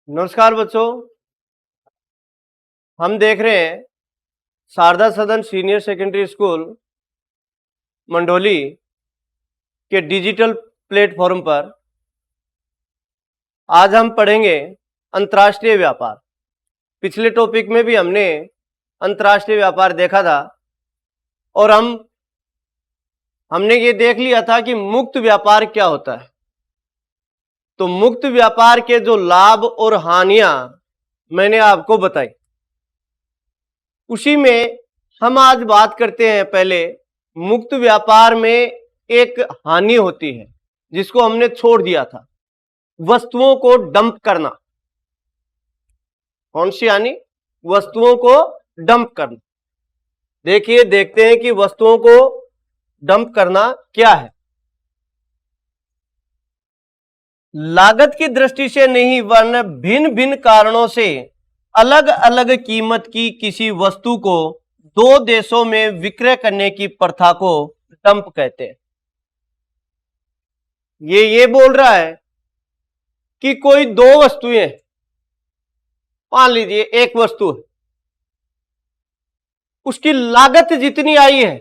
नमस्कार बच्चों। हम देख रहे हैं शारदा सदन सीनियर सेकेंडरी स्कूल मंडोली के डिजिटल प्लेटफॉर्म पर आज हम पढ़ेंगे अंतर्राष्ट्रीय व्यापार। पिछले टॉपिक में भी हमने अंतर्राष्ट्रीय व्यापार देखा था और हमने ये देख लिया था कि मुक्त व्यापार क्या होता है। तो मुक्त व्यापार के जो लाभ और हानियां मैंने आपको बताई, उसी में हम आज बात करते हैं। पहले मुक्त व्यापार में एक हानि होती है जिसको हमने छोड़ दिया था, वस्तुओं को डंप करना। कौन सी हानि? वस्तुओं को डंप करना। देखते हैं कि वस्तुओं को डंप करना क्या है। लागत की दृष्टि से नहीं, वरना भिन्न भिन्न कारणों से अलग अलग कीमत की किसी वस्तु को दो देशों में विक्रय करने की प्रथा को डंप कहते हैं। ये बोल रहा है कि कोई दो वस्तुएं, मान लीजिए एक वस्तु है, उसकी लागत जितनी आई है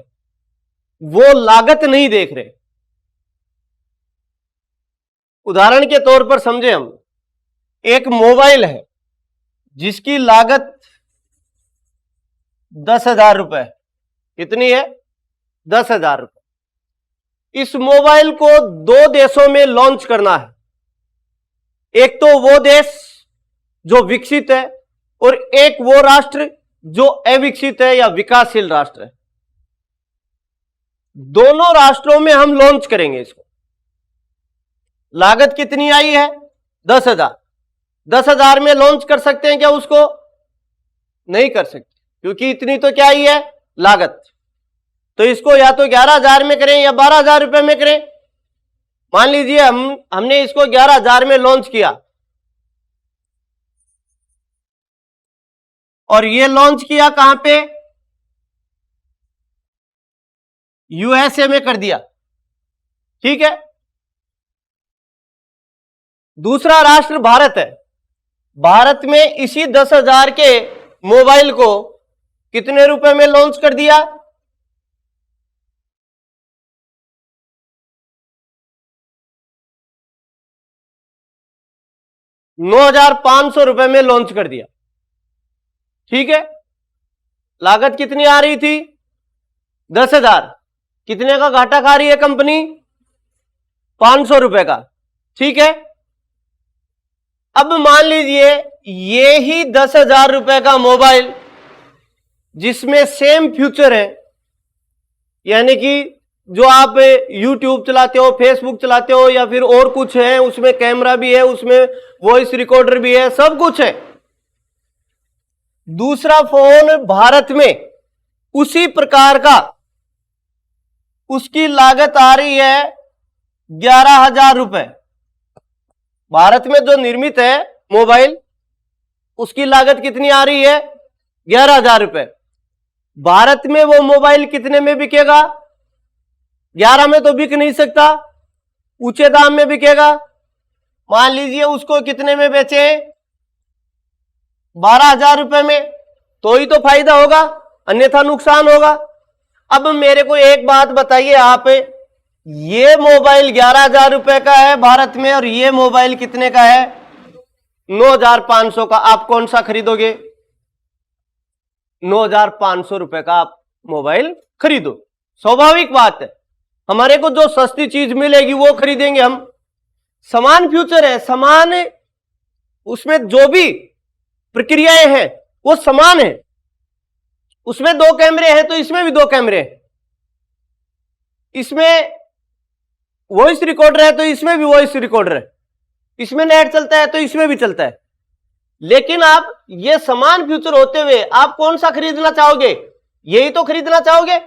वो लागत नहीं देख रहे। उदाहरण के तौर पर समझे हम, एक मोबाइल है जिसकी लागत 10,000 रुपए। कितनी है? 10,000 रुपए। इस मोबाइल को दो देशों में लॉन्च करना है। एक तो वो देश जो विकसित है और एक वो राष्ट्र जो अविकसित है या विकासशील राष्ट्र है। दोनों राष्ट्रों में हम लॉन्च करेंगे इसको। लागत कितनी आई है? 10,000। 10,000 में लॉन्च कर सकते हैं क्या उसको? नहीं कर सकते, क्योंकि इतनी तो क्या ही है? लागत। तो इसको या तो 11,000 में करें या 12,000 रुपए में करें। मान लीजिए हमने इसको 11,000 में लॉन्च किया और ये लॉन्च किया कहां पे? यूएसए में कर दिया। ठीक है। दूसरा राष्ट्र भारत है। भारत में इसी 10,000 के मोबाइल को कितने रुपए में लॉन्च कर दिया? ₹9,500 में लॉन्च कर दिया। ठीक है। लागत कितनी आ रही थी? 10,000। कितने का घाटा खा रही है कंपनी? 500 रुपए का। ठीक है। अब मान लीजिए ये ही 10,000 रुपए का मोबाइल जिसमें सेम फीचर है, यानी कि जो आप YouTube चलाते हो, फेसबुक चलाते हो या फिर और कुछ है, उसमें कैमरा भी है, उसमें वॉइस रिकॉर्डर भी है, सब कुछ है। दूसरा फोन भारत में उसी प्रकार का, उसकी लागत आ रही है 11,000 रुपए। भारत में जो निर्मित है मोबाइल, उसकी लागत कितनी आ रही है? 11,000 रुपए। भारत में वो मोबाइल कितने में बिकेगा? 11 में तो बिक नहीं सकता, ऊंचे दाम में बिकेगा। मान लीजिए उसको कितने में बेचे? 12,000 रुपए में। तो ही तो फायदा होगा, अन्यथा नुकसान होगा। अब मेरे को एक बात बताइए आप, ये मोबाइल 11,000 रुपए का है भारत में और ये मोबाइल कितने का है? 9,500 का। आप कौन सा खरीदोगे? 9,500 रुपए का आप मोबाइल खरीदो। स्वाभाविक बात है, हमारे को जो सस्ती चीज मिलेगी वो खरीदेंगे हम। समान फ्यूचर है, समान, उसमें जो भी प्रक्रियाएं हैं वो समान है। उसमें 2 कैमरे हैं तो इसमें भी 2 कैमरे हैं। इसमें वॉइस रिकॉर्डर है तो इसमें भी वॉइस रिकॉर्डर है। इसमें नेट चलता है तो इसमें भी चलता है। लेकिन आप ये समान फ्यूचर होते हुए आप कौन सा खरीदना चाहोगे? यही तो खरीदना चाहोगे।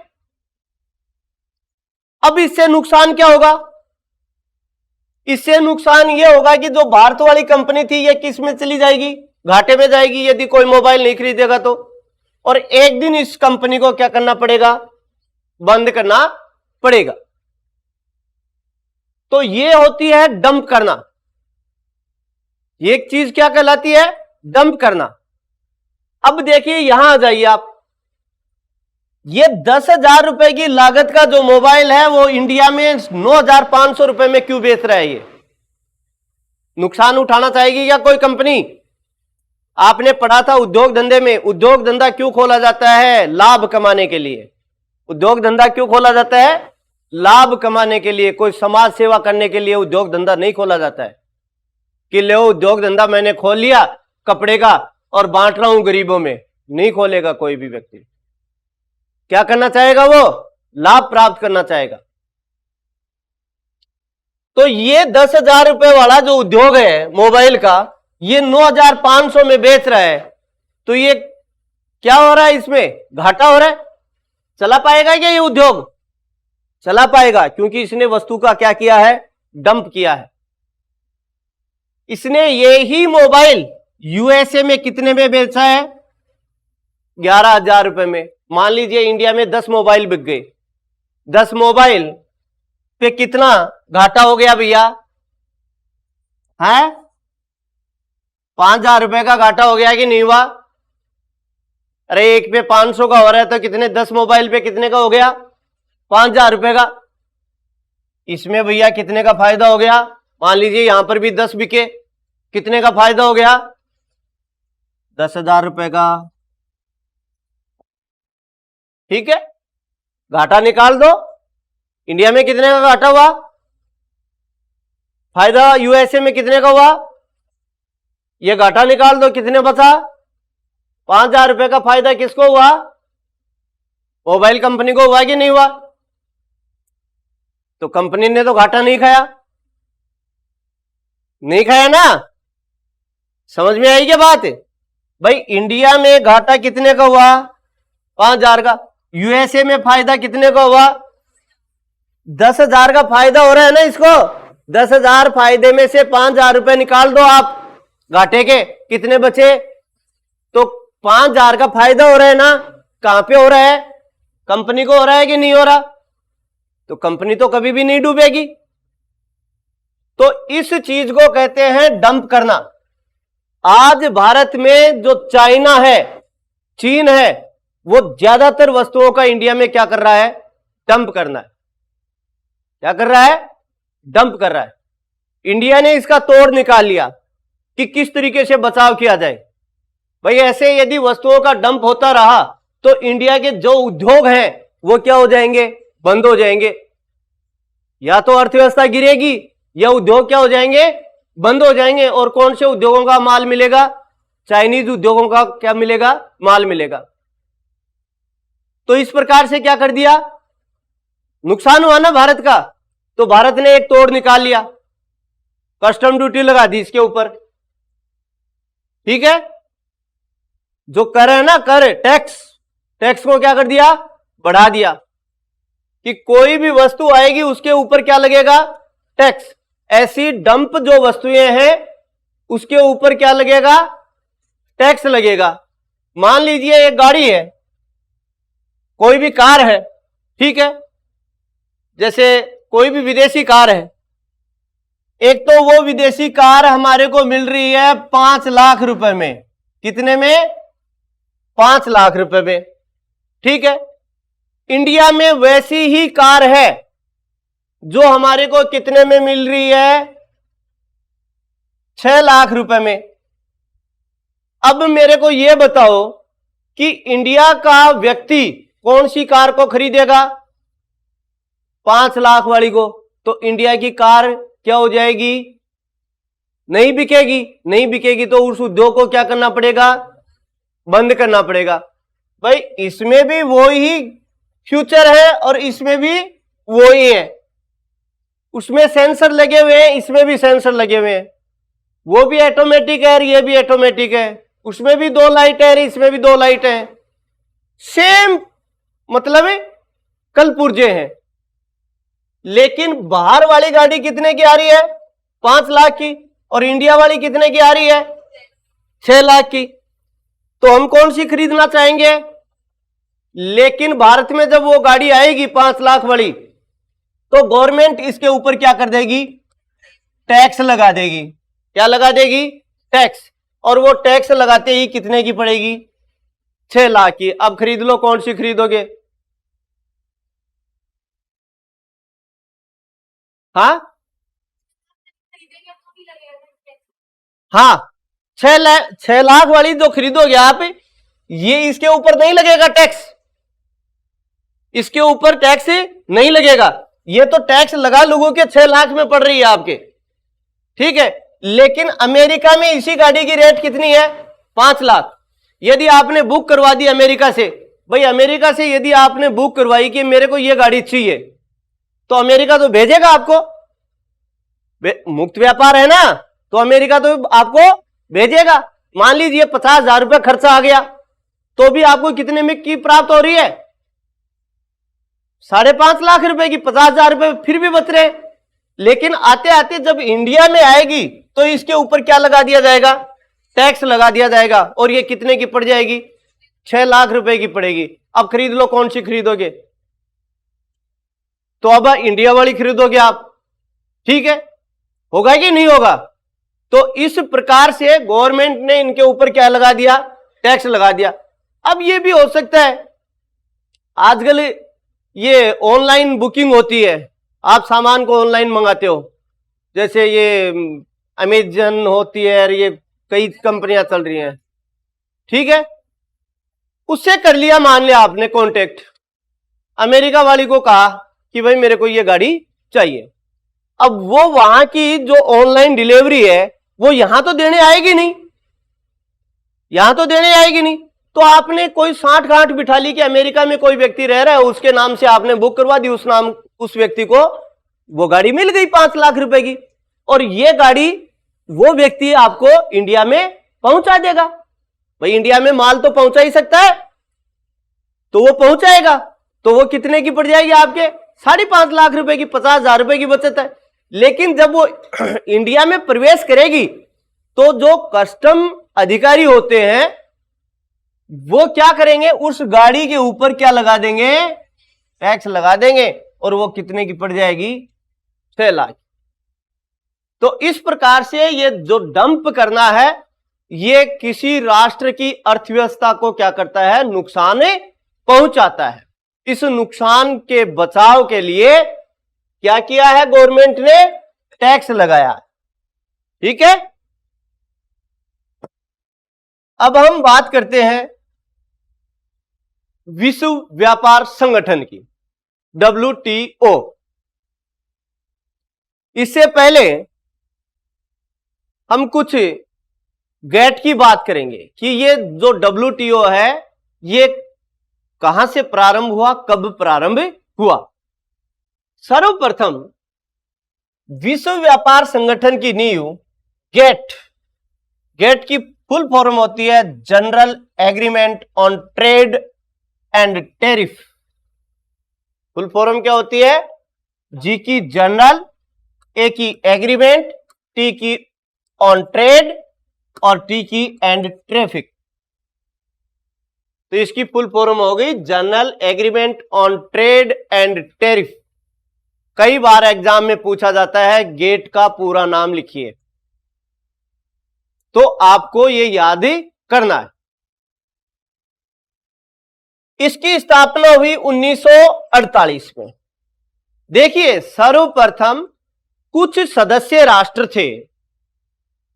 अब इससे नुकसान क्या होगा? इससे नुकसान यह होगा कि जो भारत वाली कंपनी थी ये किस में चली जाएगी? घाटे में जाएगी यदि कोई मोबाइल नहीं खरीदेगा तो। और एक दिन इस कंपनी को क्या करना पड़ेगा? बंद करना पड़ेगा। तो ये होती है डंप करना। ये एक चीज क्या कहलाती है? डंप करना। अब देखिए यहां आ जाइए आप, ये 10,000 रुपए की लागत का जो मोबाइल है वो इंडिया में 9,500 रुपए में क्यों बेच रहा है? ये नुकसान उठाना चाहेगी क्या कोई कंपनी? आपने पढ़ा था उद्योग धंधे में, उद्योग धंधा क्यों खोला जाता है? लाभ कमाने के लिए। उद्योग धंधा क्यों खोला जाता है? लाभ कमाने के लिए। कोई समाज सेवा करने के लिए उद्योग धंधा नहीं खोला जाता है कि लो उद्योग धंधा मैंने खोल लिया कपड़े का और बांट रहा हूं गरीबों में। नहीं खोलेगा कोई भी व्यक्ति। क्या करना चाहेगा? वो लाभ प्राप्त करना चाहेगा। तो ये 10,000 रुपए वाला जो उद्योग है मोबाइल का, ये 9,500 में बेच रहा है, तो ये क्या हो रहा है? इसमें घाटा हो रहा है। चला पाएगा क्या ये उद्योग? चला पाएगा, क्योंकि इसने वस्तु का क्या किया है? डंप किया है। इसने यही मोबाइल यूएसए में कितने में बेचा है? 11,000 रुपए में। मान लीजिए इंडिया में 10 मोबाइल बिक गए, 10 मोबाइल पे कितना घाटा हो गया भैया? है 5,000 रुपए का घाटा हो गया कि नहीं हुआ? अरे एक पे 500 का हो रहा है तो कितने, 10 मोबाइल पे कितने का हो गया? 5,000 रुपए का। इसमें भैया कितने का फायदा हो गया? मान लीजिए यहां पर भी 10 बिके, कितने का फायदा हो गया? 10,000 रुपए का। ठीक है, घाटा निकाल दो। इंडिया में कितने का घाटा हुआ? फायदा यूएसए में कितने का हुआ? ये घाटा निकाल दो, कितने बचा? 5,000 रुपए का फायदा किसको हुआ? मोबाइल कंपनी को हुआ कि नहीं हुआ? तो कंपनी ने तो घाटा नहीं खाया। नहीं खाया ना? समझ में आई क्या बात? भाई इंडिया में घाटा कितने का हुआ? 5,000 का। यूएसए में फायदा कितने का हुआ? 10,000 का फायदा हो रहा है ना इसको। 10,000 फायदे में से 5,000 रुपए निकाल दो आप घाटे के, कितने बचे? तो 5,000 का फायदा हो रहा है ना। कहां पे हो रहा है? कंपनी को हो रहा है कि नहीं हो रहा? तो कंपनी तो कभी भी नहीं डूबेगी। तो इस चीज को कहते हैं डंप करना। आज भारत में जो चाइना है, चीन है, वो ज्यादातर वस्तुओं का इंडिया में क्या कर रहा है? डंप करना है। क्या कर रहा है? डंप कर रहा है। इंडिया ने इसका तोड़ निकाल लिया कि किस तरीके से बचाव किया जाए। भाई ऐसे यदि वस्तुओं का डंप होता रहा तो इंडिया के जो उद्योग हैं वो क्या हो जाएंगे? बंद हो जाएंगे। या तो अर्थव्यवस्था गिरेगी या उद्योग क्या हो जाएंगे? बंद हो जाएंगे। और कौन से उद्योगों का माल मिलेगा? चाइनीज उद्योगों का क्या मिलेगा? माल मिलेगा। तो इस प्रकार से क्या कर दिया? नुकसान हुआ ना भारत का। तो भारत ने एक तोड़ निकाल लिया, कस्टम ड्यूटी लगा दी इसके ऊपर। ठीक है, जो कर है ना, कर टैक्स को क्या कर दिया? बढ़ा दिया कि कोई भी वस्तु आएगी उसके ऊपर क्या लगेगा? टैक्स। ऐसी डंप जो वस्तुएं हैं उसके ऊपर क्या लगेगा? टैक्स लगेगा। मान लीजिए एक गाड़ी है, कोई भी कार है, ठीक है, जैसे कोई भी विदेशी कार है। एक तो वो विदेशी कार हमारे को मिल रही है 5 लाख रुपए में। कितने में? 5 लाख रुपए में। ठीक है, इंडिया में वैसी ही कार है जो हमारे को कितने में मिल रही है? 6 लाख रुपए में। अब मेरे को यह बताओ कि इंडिया का व्यक्ति कौन सी कार को खरीदेगा? 5 लाख वाली को। तो इंडिया की कार क्या हो जाएगी? नहीं बिकेगी। नहीं बिकेगी तो उस उद्योग को क्या करना पड़ेगा? बंद करना पड़ेगा। भाई इसमें भी वो ही फ्यूचर है और इसमें भी वो ही है। उसमें सेंसर लगे हुए हैं, इसमें भी सेंसर लगे हुए हैं। वो भी ऑटोमेटिक है, ये भी ऑटोमेटिक है। उसमें भी 2 लाइट है, इसमें भी 2 लाइट है। सेम मतलब है, कल पुर्जे हैं। लेकिन बाहर वाली गाड़ी कितने की आ रही है? 5 लाख की। और इंडिया वाली कितने की आ रही है? 6 लाख की। तो हम कौन सी खरीदना चाहेंगे? लेकिन भारत में जब वो गाड़ी आएगी 5 लाख वाली, तो गवर्नमेंट इसके ऊपर क्या कर देगी? टैक्स लगा देगी। क्या लगा देगी? टैक्स, और वो टैक्स लगाते ही कितने की पड़ेगी? 6 लाख की। अब खरीद लो, कौन सी खरीदोगे? हाँ हाँ, 6 लाख वाली जो खरीदोगे आप, ये इसके ऊपर नहीं लगेगा टैक्स, इसके ऊपर टैक्स नहीं लगेगा। ये तो टैक्स लगा लोगों के 6 लाख में पड़ रही है आपके, ठीक है। लेकिन अमेरिका में इसी गाड़ी की रेट कितनी है? 5 लाख। यदि आपने बुक करवा दी अमेरिका से, भाई अमेरिका से यदि आपने बुक करवाई कि मेरे को ये गाड़ी चाहिए, तो अमेरिका तो भेजेगा आपको, मुक्त व्यापार है ना, तो अमेरिका तो आपको भेजेगा। मान लीजिए 50,000 रुपये खर्चा आ गया, तो भी आपको कितने में की प्राप्त हो रही है? 5.5 लाख रुपए की। 50,000 रुपये फिर भी बच रहे। लेकिन आते आते जब इंडिया में आएगी तो इसके ऊपर क्या लगा दिया जाएगा? टैक्स लगा दिया जाएगा, और ये कितने की पड़ जाएगी? 6 लाख रुपए की पड़ेगी। अब खरीद लो, कौन सी खरीदोगे? तो अब इंडिया वाली खरीदोगे आप, ठीक है, होगा कि नहीं होगा? तो इस प्रकार से गवर्नमेंट ने इनके ऊपर क्या लगा दिया? टैक्स लगा दिया। अब ये भी हो सकता है, आजकल ये ऑनलाइन बुकिंग होती है, आप सामान को ऑनलाइन मंगाते हो, जैसे ये अमेजन होती है, ये कई कंपनियां चल रही हैं, ठीक है। उससे कर लिया, मान लिया आपने कांटेक्ट, अमेरिका वाली को कहा कि भाई मेरे को ये गाड़ी चाहिए। अब वो वहां की जो ऑनलाइन डिलीवरी है वो यहां तो देने आएगी नहीं, यहां तो देने आएगी नहीं। तो आपने कोई साठ गांठ बिठा ली कि अमेरिका में कोई व्यक्ति रह रहा है, उसके नाम से आपने बुक करवा दी, उस व्यक्ति को वो गाड़ी मिल गई 5 लाख रुपए की, और ये गाड़ी वो व्यक्ति आपको इंडिया में पहुंचा देगा। भाई इंडिया में माल तो पहुंचा ही सकता है, तो वो पहुंचाएगा। तो वो कितने की पड़ जाएगी आपके? 5.5 लाख रुपए की। 50,000 रुपए की बचत है। लेकिन जब वो इंडिया में प्रवेश करेगी तो जो कस्टम अधिकारी होते हैं वो क्या करेंगे? उस गाड़ी के ऊपर क्या लगा देंगे? टैक्स लगा देंगे, और वो कितने की पड़ जाएगी? 6 लाख। तो इस प्रकार से ये जो डंप करना है, ये किसी राष्ट्र की अर्थव्यवस्था को क्या करता है? नुकसान पहुंचाता है। इस नुकसान के बचाव के लिए क्या किया है गवर्नमेंट ने? टैक्स लगाया, ठीक है। अब हम बात करते हैं विश्व व्यापार संगठन की, WTO। इससे पहले हम कुछ गेट की बात करेंगे कि ये जो WTO है ये कहां से प्रारंभ हुआ, कब प्रारंभ हुआ। सर्वप्रथम विश्व व्यापार संगठन की नींव गेट की फुल फॉर्म होती है general agreement on trade and tariff. Full form क्या होती है? जी की जनरल, ए की एग्रीमेंट, टी की ऑन ट्रेड और टी की एंड ट्रैफिक। तो इसकी फुल फॉर्म हो गई general agreement on trade and tariff. कई बार एग्जाम में पूछा जाता है गेट का पूरा नाम लिखिए, तो आपको ये याद करना है। इसकी स्थापना हुई 1948 में। देखिए, सर्वप्रथम कुछ सदस्य राष्ट्र थे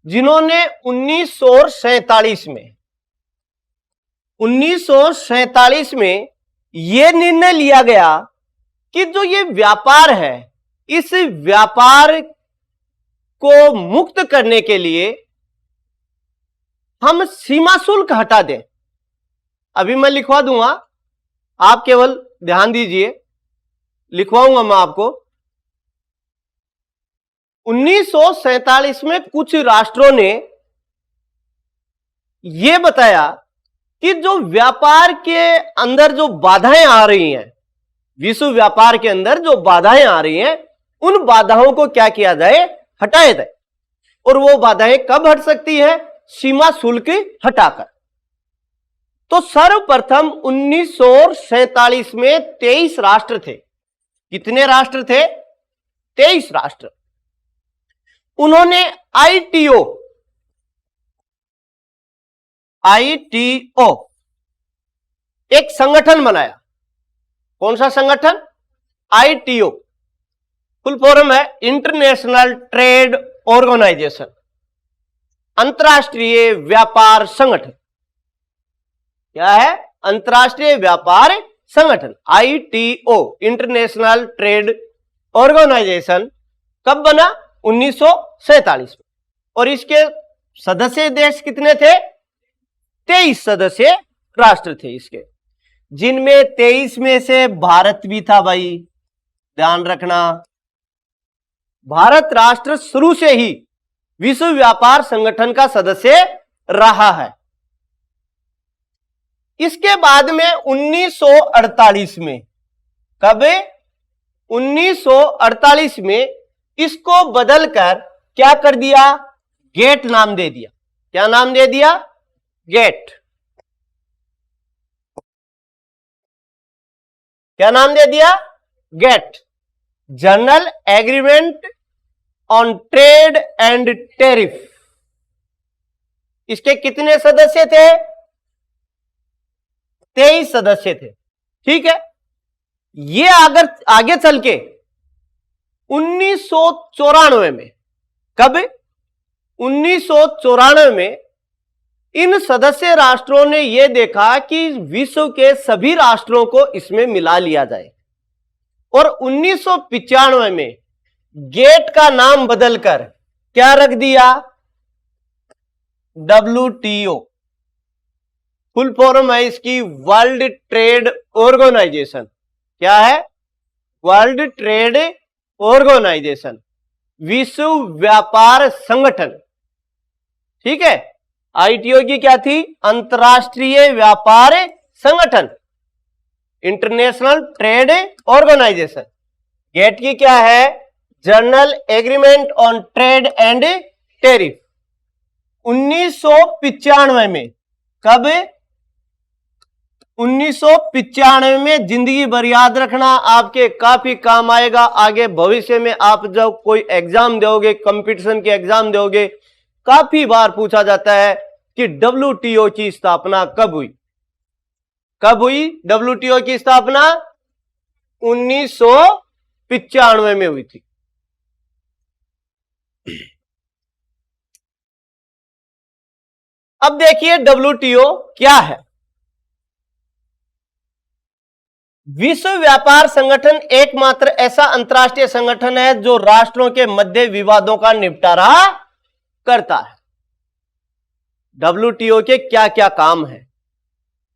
जिन्होंने 1947 में यह निर्णय लिया गया कि जो ये व्यापार है, इस व्यापार को मुक्त करने के लिए हम सीमा शुल्क हटा दें। अभी मैं लिखवा दूंगा, आप केवल ध्यान दीजिए, लिखवाऊंगा मैं आपको। 1947 में कुछ राष्ट्रों ने यह बताया कि जो व्यापार के अंदर जो बाधाएं आ रही हैं, विश्व व्यापार के अंदर जो बाधाएं आ रही हैं, उन बाधाओं को क्या किया जाए? हटाया जाए। और वो बाधाएं कब हट सकती है? सीमा शुल्क हटाकर। तो सर्वप्रथम 1947 में 23 राष्ट्र थे। कितने राष्ट्र थे? 23 राष्ट्र। उन्होंने ITO ITO एक संगठन बनाया। कौन सा संगठन? ITO फुल फॉर्म है इंटरनेशनल ट्रेड ऑर्गेनाइजेशन, अंतरराष्ट्रीय व्यापार संगठन। क्या है? अंतरराष्ट्रीय व्यापार संगठन, ITO इंटरनेशनल ट्रेड ऑर्गेनाइजेशन। कब बना? 1947 में। और इसके सदस्य देश कितने थे? 23 सदस्य राष्ट्र थे इसके, जिनमें 23 में से भारत भी था। भाई ध्यान रखना, भारत राष्ट्र शुरू से ही विश्व व्यापार संगठन का सदस्य रहा है। इसके बाद में 1948 में, कब? 1948 में इसको बदलकर क्या कर दिया? गेट नाम दे दिया। क्या नाम दे दिया? गेट। क्या नाम दे दिया? GATT, general agreement on trade and tariff. इसके कितने सदस्य थे? 23 सदस्य थे। ठीक है, ये अगर आगे चल के 1994 में, कब? 1994 में इन सदस्य राष्ट्रों ने यह देखा कि विश्व के सभी राष्ट्रों को इसमें मिला लिया जाए, और 1995 में गेट का नाम बदलकर क्या रख दिया? WTO। फुल फॉर्म है इसकी वर्ल्ड ट्रेड ऑर्गेनाइजेशन। क्या है? वर्ल्ड ट्रेड ऑर्गेनाइजेशन, विश्व व्यापार संगठन। ठीक है, ITO की क्या थी? अंतरराष्ट्रीय व्यापार संगठन, इंटरनेशनल ट्रेड ऑर्गेनाइजेशन। गेट की क्या है? General agreement on trade and tariff. 1995 में, कब? 1995 में, जिंदगी भर याद रखना, आपके काफी काम आएगा आगे भविष्य में। आप जब कोई एग्जाम दोगे, कंपटीशन के एग्जाम दोगे, काफी बार पूछा जाता है कि WTO की स्थापना कब हुई? कब हुई WTO की स्थापना? 1995 में हुई थी। अब देखिए WTO क्या है। विश्व व्यापार संगठन एकमात्र ऐसा अंतरराष्ट्रीय संगठन है जो राष्ट्रों के मध्य विवादों का निपटारा करता है। WTO के क्या क्या काम है?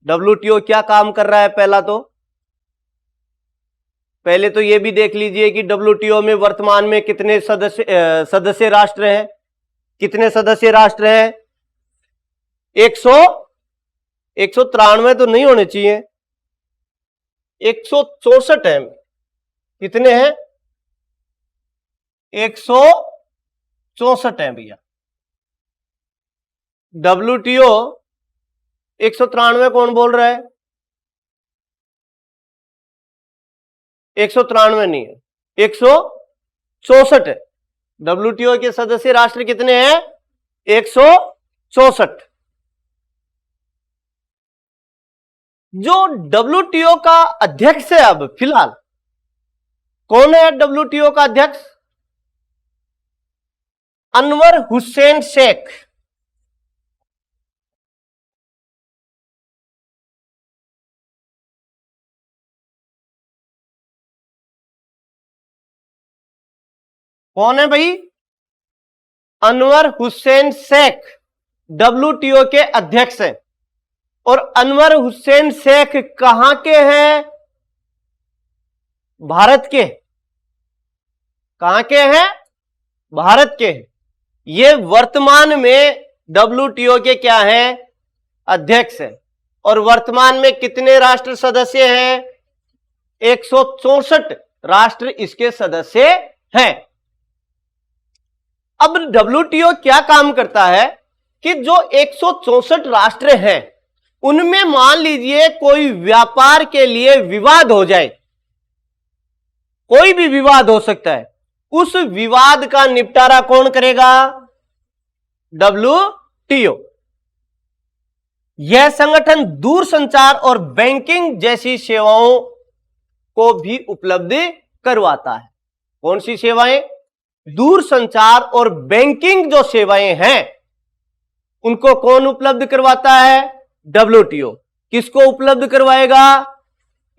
WTO क्या काम कर रहा है? पहले तो यह भी देख लीजिए कि WTO में वर्तमान में कितने सदस्य राष्ट्र हैं। कितने सदस्य राष्ट्र हैं? 193 तो नहीं होने चाहिए, 164 है। कितने हैं? 164 है भैया। WTO 193 कौन बोल रहा है? 193 नहीं है, 164 है। WTO के सदस्य राष्ट्र कितने हैं? 164। जो WTO का अध्यक्ष है अब फिलहाल, कौन है WTO का अध्यक्ष? अनवर हुसैन शेख। कौन है भाई? अनवर हुसैन शेख WTO के अध्यक्ष हैं। और अनवर हुसैन शेख कहां के हैं? भारत के। कहां के हैं? भारत के। ये वर्तमान में WTO के क्या हैं? अध्यक्ष हैं। और वर्तमान में कितने राष्ट्र सदस्य हैं? 164 राष्ट्र इसके सदस्य हैं। अब WTO क्या काम करता है कि जो 164 राष्ट्र हैं उनमें मान लीजिए कोई व्यापार के लिए विवाद हो जाए, कोई भी विवाद हो सकता है, उस विवाद का निपटारा कौन करेगा? WTO। यह संगठन दूरसंचार और बैंकिंग जैसी सेवाओं को भी उपलब्ध करवाता है। कौन सी सेवाएं? दूरसंचार और बैंकिंग जो सेवाएं हैं उनको कौन उपलब्ध करवाता है? डब्ल्यूटीओ। किसको उपलब्ध करवाएगा?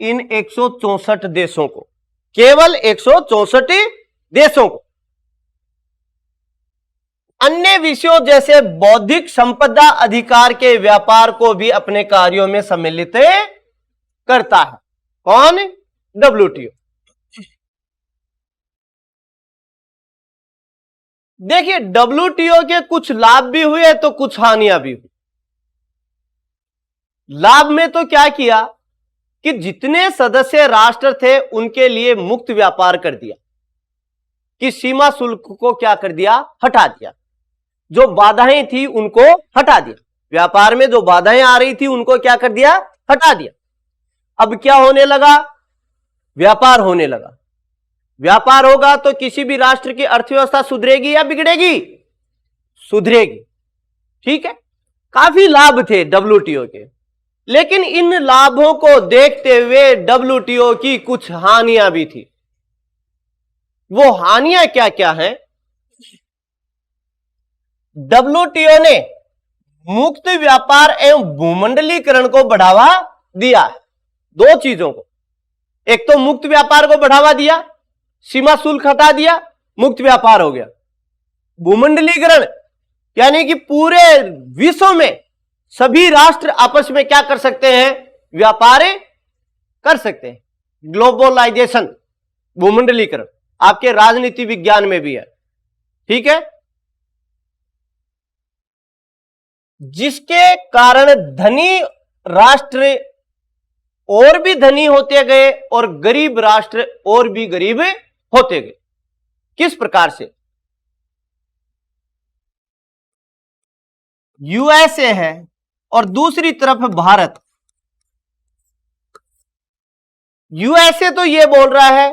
इन 164 देशों को, केवल 164 देशों को। अन्य विषयों जैसे बौद्धिक संपदा अधिकार के व्यापार को भी अपने कार्यों में सम्मिलित करता है। कौन? डब्ल्यूटीओ। देखिए, डब्ल्यूटीओ के कुछ लाभ भी हुए तो कुछ हानियां भी हुई। लाभ में तो क्या किया कि जितने सदस्य राष्ट्र थे उनके लिए मुक्त व्यापार कर दिया, कि सीमा शुल्क को क्या कर दिया? हटा दिया। जो बाधाएं थी उनको हटा दिया। व्यापार में जो बाधाएं आ रही थी उनको क्या कर दिया? हटा दिया। अब क्या होने लगा? व्यापार होने लगा। व्यापार होगा तो किसी भी राष्ट्र की अर्थव्यवस्था सुधरेगी या बिगड़ेगी? सुधरेगी। ठीक है, काफी लाभ थे डब्ल्यूटीओ के, लेकिन इन लाभों को देखते हुए डब्ल्यूटीओ की कुछ हानियां भी थी। वो हानियां क्या क्या हैं? डब्ल्यूटीओ ने मुक्त व्यापार एवं भूमंडलीकरण को बढ़ावा दिया है। दो चीजों को, एक तो मुक्त व्यापार को बढ़ावा दिया, सीमा शुल्क हटा दिया, मुक्त व्यापार हो गया। भूमंडलीकरण यानी कि पूरे विश्व में सभी राष्ट्र आपस में क्या कर सकते हैं? व्यापार कर सकते हैं। ग्लोबलाइजेशन, भूमंडलीकरण आपके राजनीति विज्ञान में भी है। ठीक है, जिसके कारण धनी राष्ट्र और भी धनी होते गए और गरीब राष्ट्र और भी गरीब होते गए। किस प्रकार से? यूएसए है और दूसरी तरफ भारत। यूएसए तो यह बोल रहा है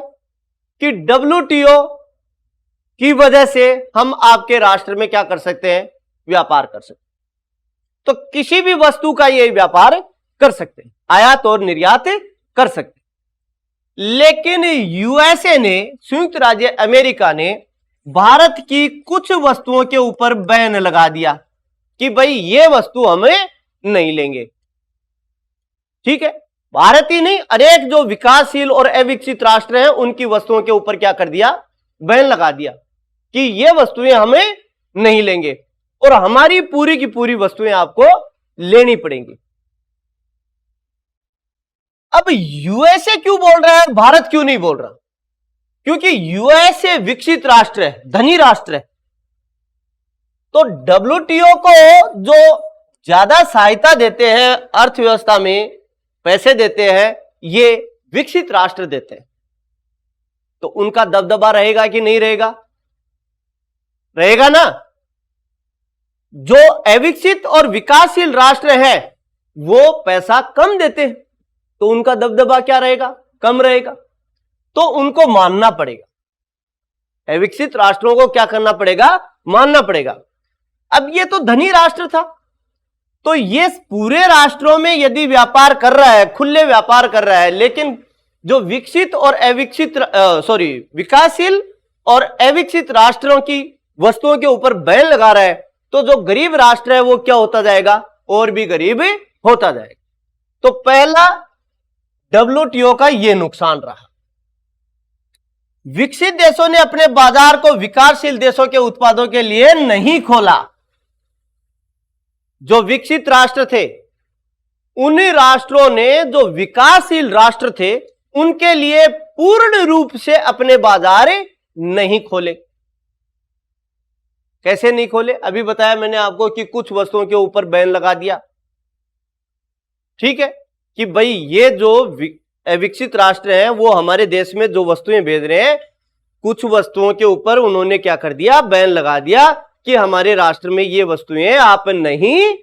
कि डब्ल्यूटीओ की वजह से हम आपके राष्ट्र में क्या कर सकते हैं? व्यापार कर सकते हैं। तो किसी भी वस्तु का यह व्यापार कर सकते हैं, आयात और निर्यात कर सकते हैं। लेकिन यूएसए ने, संयुक्त राज्य अमेरिका ने भारत की कुछ वस्तुओं के ऊपर बैन लगा दिया कि भाई ये वस्तु हमें नहीं लेंगे। ठीक है, भारत ही नहीं, अनेक जो विकासशील और अविकसित राष्ट्र हैं उनकी वस्तुओं के ऊपर क्या कर दिया? बैन लगा दिया कि ये वस्तुएं हमें नहीं लेंगे और हमारी पूरी की पूरी वस्तुएं आपको लेनी पड़ेंगी। अब यूएसए क्यों बोल रहा है, भारत क्यों नहीं बोल रहा? क्योंकि यूएसए विकसित राष्ट्र है, धनी राष्ट्र है। तो डब्ल्यूटीओ को जो ज्यादा सहायता देते हैं, अर्थव्यवस्था में पैसे देते हैं, ये विकसित राष्ट्र देते हैं। तो उनका दबदबा रहेगा कि नहीं रहेगा? रहेगा ना। जो अविकसित और विकासशील राष्ट्र है वो पैसा कम देते हैं तो उनका दबदबा क्या रहेगा? कम रहेगा। तो उनको मानना पड़ेगा। अविकसित राष्ट्रों को क्या करना पड़ेगा? मानना पड़ेगा। अब ये तो धनी राष्ट्र था, तो ये पूरे राष्ट्रों में यदि व्यापार कर रहा है, खुले व्यापार कर रहा है, लेकिन जो विकसित और अविकसित विकासशील और अविकसित राष्ट्रों की वस्तुओं के ऊपर बैन लगा रहा है, तो जो गरीब राष्ट्र है वो क्या होता जाएगा? और भी गरीब होता जाएगा। तो पहला डब्ल्यूटीओ का यह नुकसान रहा। विकसित देशों ने अपने बाजार को विकासशील देशों के उत्पादों के लिए नहीं खोला। जो विकसित राष्ट्र थे, उन राष्ट्रों ने, जो विकासशील राष्ट्र थे, उनके लिए पूर्ण रूप से अपने बाजार नहीं खोले। कैसे नहीं खोले? अभी बताया मैंने आपको कि कुछ वस्तुओं के ऊपर बैन लगा दिया। ठीक है, कि भाई ये जो विकसित राष्ट्र हैं वो हमारे देश में जो वस्तुएं भेज रहे हैं, कुछ वस्तुओं के ऊपर उन्होंने क्या कर दिया? बैन लगा दिया कि हमारे राष्ट्र में ये वस्तुएं आप नहीं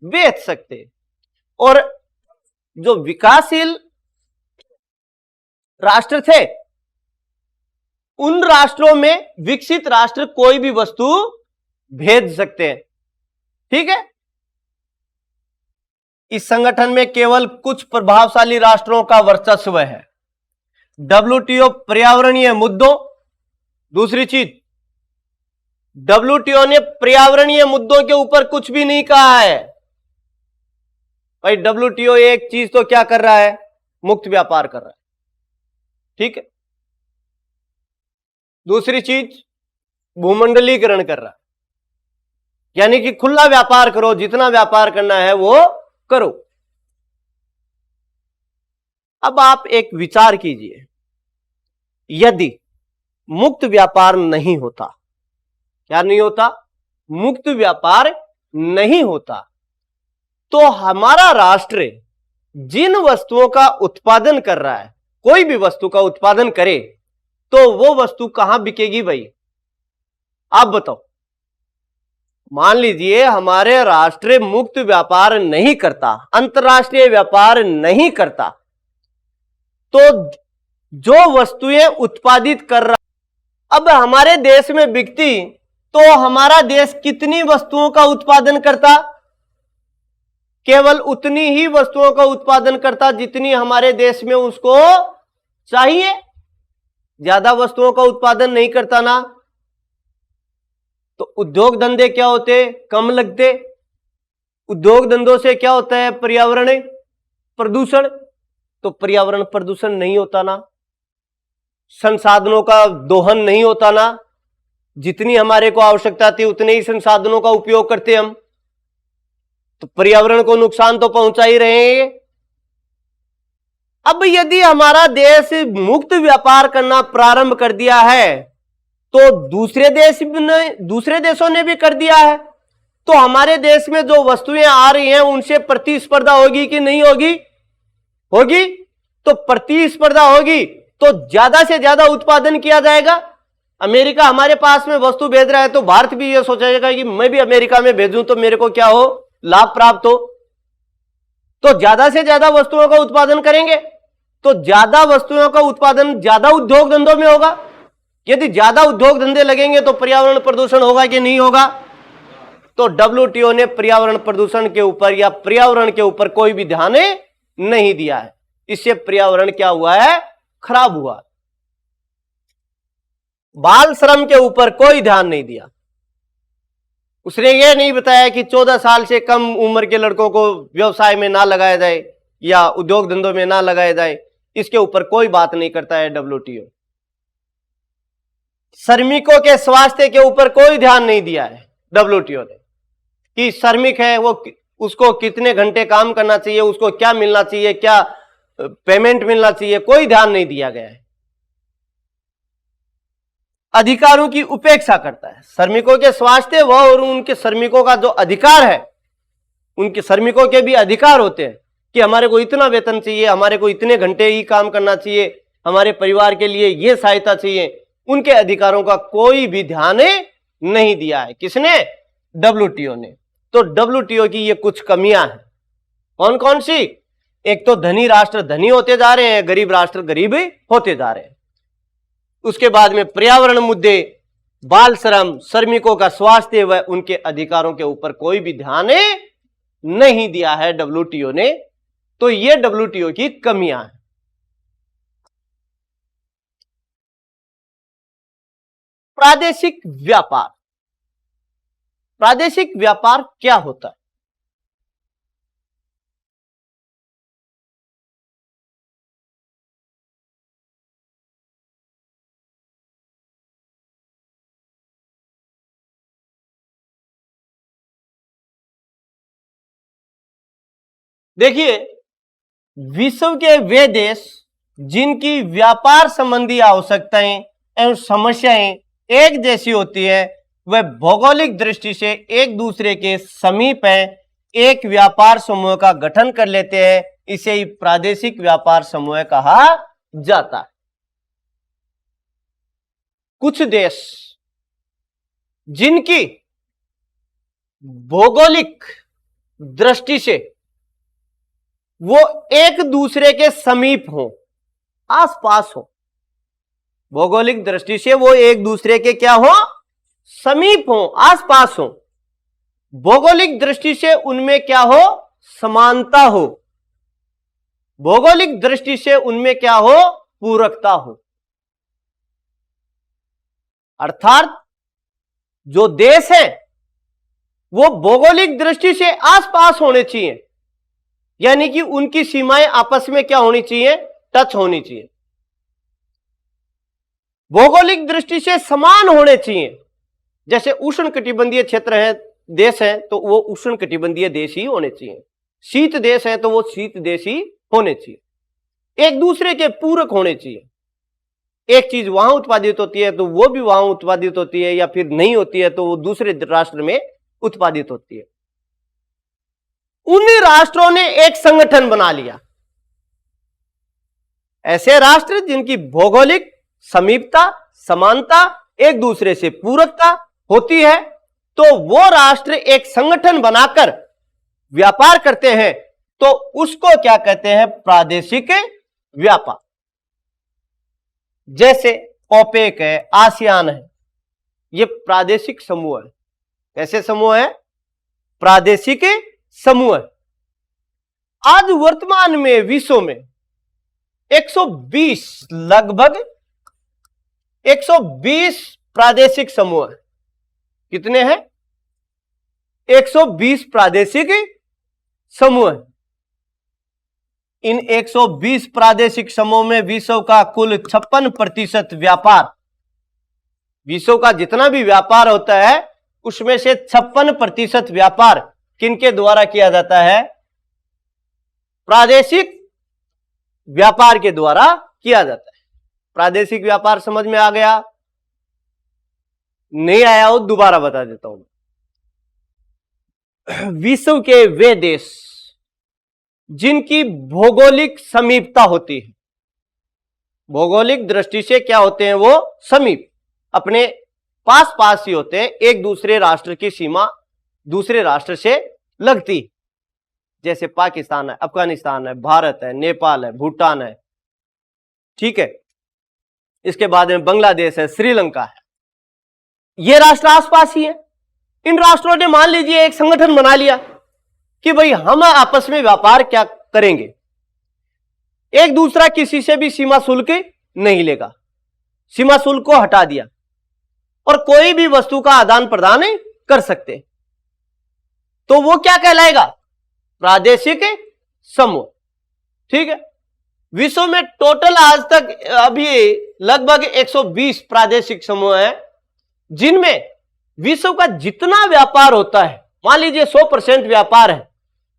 बेच सकते। और जो विकासशील राष्ट्र थे, उन राष्ट्रों में विकसित राष्ट्र कोई भी वस्तु भेज सकते हैं। ठीक है, इस संगठन में केवल कुछ प्रभावशाली राष्ट्रों का वर्चस्व है। डब्ल्यूटीओ पर्यावरणीय मुद्दों, दूसरी चीज, डब्ल्यूटीओ ने पर्यावरणीय मुद्दों के ऊपर कुछ भी नहीं कहा है। भाई डब्ल्यूटीओ एक चीज तो क्या कर रहा है, मुक्त व्यापार कर रहा है, ठीक है। दूसरी चीज भूमंडलीकरण कर रहा है, यानी कि खुला व्यापार करो, जितना व्यापार करना है वो करो। अब आप एक विचार कीजिए, यदि मुक्त व्यापार नहीं होता, क्या नहीं होता, मुक्त व्यापार नहीं होता, तो हमारा राष्ट्र जिन वस्तुओं का उत्पादन कर रहा है, कोई भी वस्तु का उत्पादन करे तो वो वस्तु कहां बिकेगी भाई, आप बताओ। मान लीजिए हमारे राष्ट्र मुक्त व्यापार नहीं करता, अंतर्राष्ट्रीय व्यापार नहीं करता, तो जो वस्तुएं उत्पादित कर रहा, अब हमारे देश में बिकती तो हमारा देश कितनी वस्तुओं का उत्पादन करता, केवल उतनी ही वस्तुओं का उत्पादन करता जितनी हमारे देश में उसको चाहिए, ज्यादा वस्तुओं का उत्पादन नहीं करता ना। तो उद्योग धंधे क्या होते, कम लगते। उद्योग धंधों से क्या होता है, पर्यावरण प्रदूषण, तो पर्यावरण प्रदूषण नहीं होता ना, संसाधनों का दोहन नहीं होता ना, जितनी हमारे को आवश्यकता थी उतने ही संसाधनों का उपयोग करते हम, तो पर्यावरण को नुकसान तो पहुंचा ही रहे हैं। अब यदि हमारा देश मुक्त व्यापार करना प्रारंभ कर दिया है तो दूसरे देशों ने भी कर दिया है, तो हमारे देश में जो वस्तुएं आ रही हैं उनसे प्रतिस्पर्धा होगी कि नहीं होगी, होगी। तो प्रतिस्पर्धा होगी तो ज्यादा से ज्यादा उत्पादन किया जाएगा। अमेरिका हमारे पास में वस्तु भेज रहा है तो भारत भी यह सोचेगा कि मैं भी अमेरिका में भेजूं तो मेरे को क्या हो, लाभ प्राप्त हो, तो ज्यादा से ज्यादा वस्तुओं का उत्पादन करेंगे, तो ज्यादा वस्तुओं का उत्पादन ज्यादा उद्योग धंधों में होगा। यदि ज्यादा उद्योग धंधे लगेंगे तो पर्यावरण प्रदूषण होगा कि नहीं होगा। तो डब्ल्यूटीओ ने पर्यावरण प्रदूषण के ऊपर या पर्यावरण के ऊपर कोई भी ध्यान नहीं दिया है, इससे पर्यावरण क्या हुआ है, खराब हुआ। बाल श्रम के ऊपर कोई ध्यान नहीं दिया। उसने यह नहीं बताया कि 14 साल से कम उम्र के लड़कों को व्यवसाय में ना लगाया जाए या उद्योग धंधों में ना लगाया जाए, इसके ऊपर कोई बात नहीं करता है डब्ल्यूटीओ। श्रमिकों के स्वास्थ्य के ऊपर कोई ध्यान नहीं दिया है डब्ल्यूटीओ ने, कि श्रमिक है वो उसको कितने घंटे काम करना चाहिए, उसको क्या मिलना चाहिए, क्या पेमेंट मिलना चाहिए, कोई ध्यान नहीं दिया गया है। अधिकारों की उपेक्षा करता है। श्रमिकों के स्वास्थ्य व और उनके श्रमिकों का जो अधिकार है, उनके श्रमिकों के भी अधिकार होते हैं कि हमारे को इतना वेतन चाहिए, हमारे को इतने घंटे ही काम करना चाहिए, हमारे परिवार के लिए ये सहायता चाहिए। उनके अधिकारों का कोई भी ध्यान नहीं दिया है। किसने, डब्ल्यूटीओ ने। तो डब्ल्यूटीओ की ये कुछ कमियां हैं। कौन कौन सी, एक तो धनी राष्ट्र धनी होते जा रहे हैं, गरीब राष्ट्र गरीब होते जा रहे हैं। उसके बाद में पर्यावरण मुद्दे, बाल श्रम, श्रमिकों का स्वास्थ्य व उनके अधिकारों के ऊपर कोई भी ध्यान नहीं दिया है डब्ल्यूटीओ ने। तो ये डब्ल्यूटीओ की कमियां हैं। प्रादेशिक व्यापार, प्रादेशिक व्यापार क्या होता है? देखिए, विश्व के वे देश जिनकी व्यापार संबंधी आवश्यकताएं एवं समस्याएं एक जैसी होती है, वह भौगोलिक दृष्टि से एक दूसरे के समीप हैं, एक व्यापार समूह का गठन कर लेते हैं। इसे ही प्रादेशिक व्यापार समूह कहा जाता है। कुछ देश जिनकी भौगोलिक दृष्टि से वो एक दूसरे के समीप हो, आसपास हो, भौगोलिक दृष्टि से वो एक दूसरे के क्या हो, समीप हो, आसपास हो, भौगोलिक दृष्टि से उनमें क्या हो, समानता हो, भौगोलिक दृष्टि से उनमें क्या हो, पूरकता हो। अर्थात जो देश है वो भौगोलिक दृष्टि से आसपास होने चाहिए, यानी कि उनकी सीमाएं आपस में क्या होनी चाहिए, टच होनी चाहिए। भौगोलिक दृष्टि से समान होने चाहिए। जैसे उष्णकटिबंधीय क्षेत्र है, देश है, तो वो उष्णकटिबंधीय देश ही होने चाहिए। शीत देश है तो वो शीत देश ही होने चाहिए। एक दूसरे के पूरक होने चाहिए। एक चीज वहां उत्पादित होती है तो वो भी वहां उत्पादित होती है, या फिर नहीं होती है तो वो दूसरे राष्ट्र में उत्पादित होती है। उन राष्ट्रों ने एक संगठन बना लिया। ऐसे राष्ट्र जिनकी भौगोलिक समीपता, समानता, एक दूसरे से पूरकता होती है, तो वो राष्ट्र एक संगठन बनाकर व्यापार करते हैं, तो उसको क्या कहते हैं, प्रादेशिक व्यापार। जैसे ओपेक है, आसियान है, ये प्रादेशिक समूह है। कैसे समूह है, प्रादेशिक समूह है। आज वर्तमान में विश्व में 120 लगभग 120 प्रादेशिक समूह है। कितने हैं, 120 प्रादेशिक समूह है। इन 120 प्रादेशिक समूह में विश्व का कुल 56% व्यापार, विश्व का जितना भी व्यापार होता है उसमें से 56% व्यापार किनके द्वारा किया जाता है, प्रादेशिक व्यापार के द्वारा किया जाता है। प्रादेशिक व्यापार समझ में आ गया? नहीं आया हो दोबारा बता देता हूं। विश्व के वे देश जिनकी भौगोलिक समीपता होती है, भौगोलिक दृष्टि से क्या होते हैं, वो समीप, अपने पास पास ही होते हैं, एक दूसरे राष्ट्र की सीमा दूसरे राष्ट्र से लगती। जैसे पाकिस्तान है, अफगानिस्तान है, भारत है, नेपाल है, भूटान है, ठीक है। इसके बाद में बांग्लादेश है, श्रीलंका है। ये राष्ट्र आसपास ही है। इन राष्ट्रों ने मान लीजिए एक संगठन बना लिया कि भाई हम आपस में व्यापार क्या करेंगे, एक दूसरा किसी से भी सीमा शुल्क नहीं लेगा, सीमा शुल्क को हटा दिया और कोई भी वस्तु का आदान प्रदान कर सकते, तो वो क्या कहलाएगा, प्रादेशिक समूह। ठीक है। विश्व में टोटल आज तक अभी लगभग 120 प्रादेशिक समूह हैं, जिनमें विश्व का जितना व्यापार होता है, मान लीजिए 100% व्यापार है,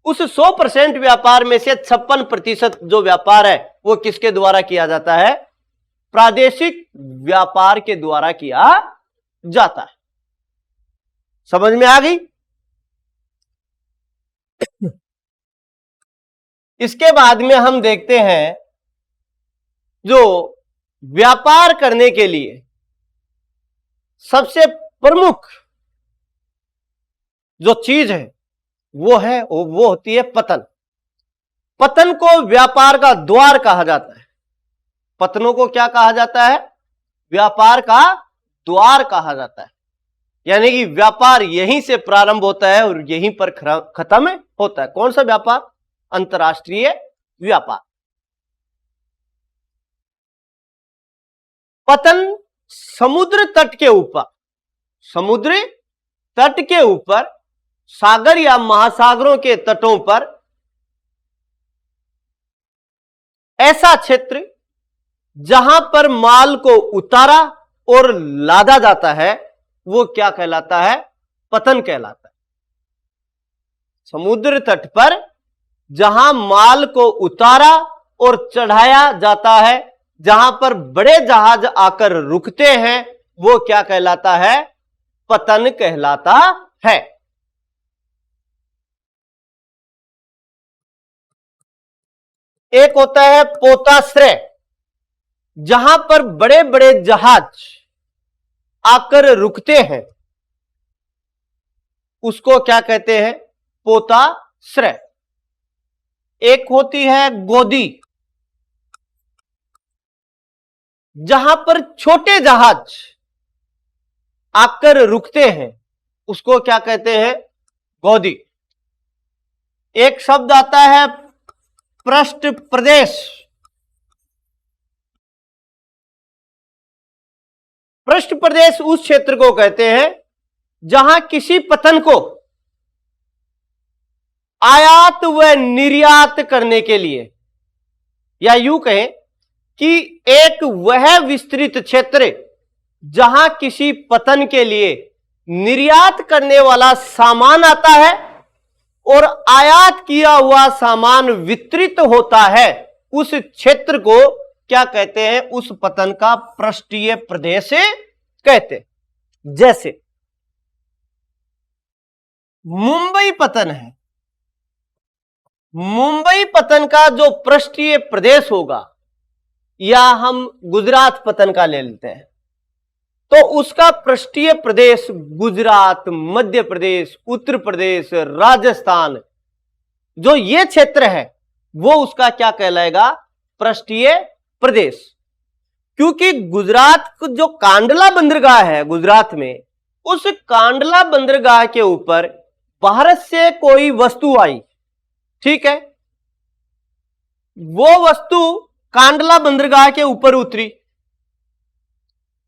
उस 100% व्यापार में से 56% जो व्यापार है वो किसके द्वारा किया जाता है, प्रादेशिक व्यापार के द्वारा किया जाता है। समझ में आ गई? इसके बाद में हम देखते हैं जो व्यापार करने के लिए सबसे प्रमुख जो चीज है वो होती है पतन। पतन को व्यापार का द्वार कहा जाता है। पतनों को क्या कहा जाता है, व्यापार का द्वार कहा जाता है। यानी कि व्यापार यहीं से प्रारंभ होता है और यहीं पर खत्म होता है। कौन सा व्यापार? अंतर्राष्ट्रीय व्यापार। पतन समुद्र तट के ऊपर, समुद्र तट के ऊपर, सागर या महासागरों के तटों पर ऐसा क्षेत्र जहां पर माल को उतारा और लादा जाता है वो क्या कहलाता है, पतन कहलाता है। समुद्र तट पर जहां माल को उतारा और चढ़ाया जाता है, जहां पर बड़े जहाज आकर रुकते हैं, वो क्या कहलाता है, पतन कहलाता है। एक होता है पोताश्रय, जहां पर बड़े बड़े जहाज आकर रुकते हैं, उसको क्या कहते हैं, पोताश्रय। एक होती है गोदी, जहां पर छोटे जहाज आकर रुकते हैं, उसको क्या कहते हैं, गोदी। एक शब्द आता है पृष्ठ प्रदेश। पृष्ठ प्रदेश उस क्षेत्र को कहते हैं जहां किसी पतन को आयात व निर्यात करने के लिए, या यूं कहें कि एक वह विस्तृत क्षेत्र जहां किसी पतन के लिए निर्यात करने वाला सामान आता है और आयात किया हुआ सामान वितरित होता है, उस क्षेत्र को क्या कहते हैं? उस पतन का पृष्ठीय प्रदेश कहते हैं। जैसे मुंबई पतन है, मुंबई पतन का जो पृष्ठीय प्रदेश होगा, या हम गुजरात पतन का ले लेते हैं, तो उसका पृष्ठीय प्रदेश गुजरात, मध्य प्रदेश, उत्तर प्रदेश, राजस्थान, जो ये क्षेत्र है वो उसका क्या कहलाएगा? पृष्ठीय प्रदेश। क्योंकि गुजरात जो कांडला बंदरगाह है गुजरात में, उस कांडला बंदरगाह के ऊपर भारत से कोई वस्तु आई, ठीक है, वो वस्तु कांडला बंदरगाह के ऊपर उतरी,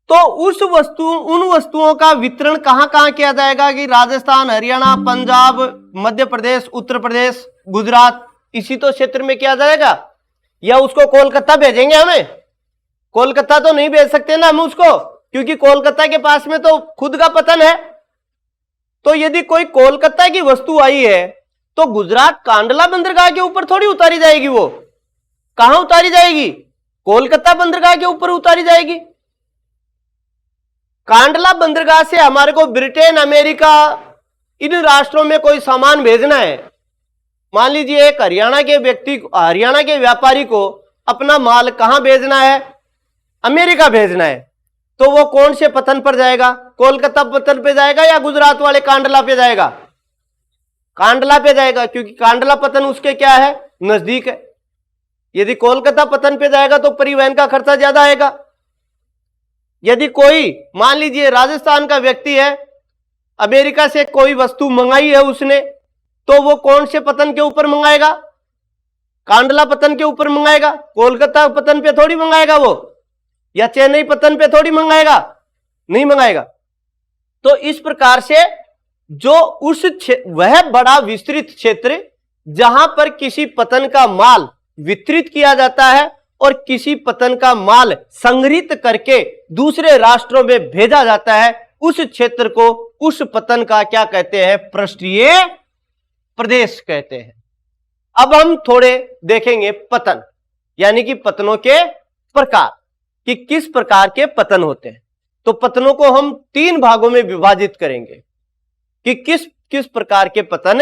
तो उन वस्तुओं का वितरण कहां कहां किया जाएगा? कि राजस्थान, हरियाणा, पंजाब, मध्य प्रदेश, उत्तर प्रदेश, गुजरात, इसी तो क्षेत्र में किया जाएगा। या उसको कोलकाता भेजेंगे? हमें कोलकाता तो नहीं भेज सकते ना हम उसको, क्योंकि कोलकाता के पास में तो खुद का पतन है। तो यदि कोई कोलकाता की वस्तु आई है तो गुजरात कांडला बंदरगाह के ऊपर थोड़ी उतारी जाएगी। वो कहां उतारी जाएगी? कोलकाता बंदरगाह के ऊपर उतारी जाएगी। कांडला बंदरगाह से हमारे को ब्रिटेन, अमेरिका, इन राष्ट्रों में कोई सामान भेजना है। मान लीजिए एक हरियाणा के व्यक्ति, हरियाणा के व्यापारी को अपना माल कहां भेजना है? अमेरिका भेजना है। तो वो कौन से पतन पर जाएगा? कोलकाता पतन पे जाएगा या गुजरात वाले कांडला पे जाएगा? कांडला पे जाएगा, क्योंकि कांडला पतन उसके क्या है? नजदीक है। यदि कोलकाता पतन पे जाएगा तो परिवहन का खर्चा ज्यादा आएगा। यदि कोई मान लीजिए राजस्थान का व्यक्ति है, अमेरिका से कोई वस्तु मंगाई है उसने, तो वो कौन से पतन के ऊपर मंगाएगा? कांडला पतन के ऊपर मंगाएगा। कोलकाता पतन पे थोड़ी मंगाएगा वो, या चेन्नई पतन पे थोड़ी मंगाएगा, नहीं मंगाएगा। तो इस प्रकार से जो उस वह बड़ा विस्तृत क्षेत्र जहां पर किसी पतन का माल वितरित किया जाता है और किसी पतन का माल संग्रहित करके दूसरे राष्ट्रों में भेजा जाता है, उस क्षेत्र को, उस पतन का क्या कहते हैं? पृष्ठीय प्रदेश कहते हैं। अब हम थोड़े देखेंगे पतन, यानी कि पतनों के प्रकार, कि किस प्रकार के पतन होते हैं। तो पतनों को हम 3 भागों में विभाजित करेंगे कि किस किस प्रकार के पतन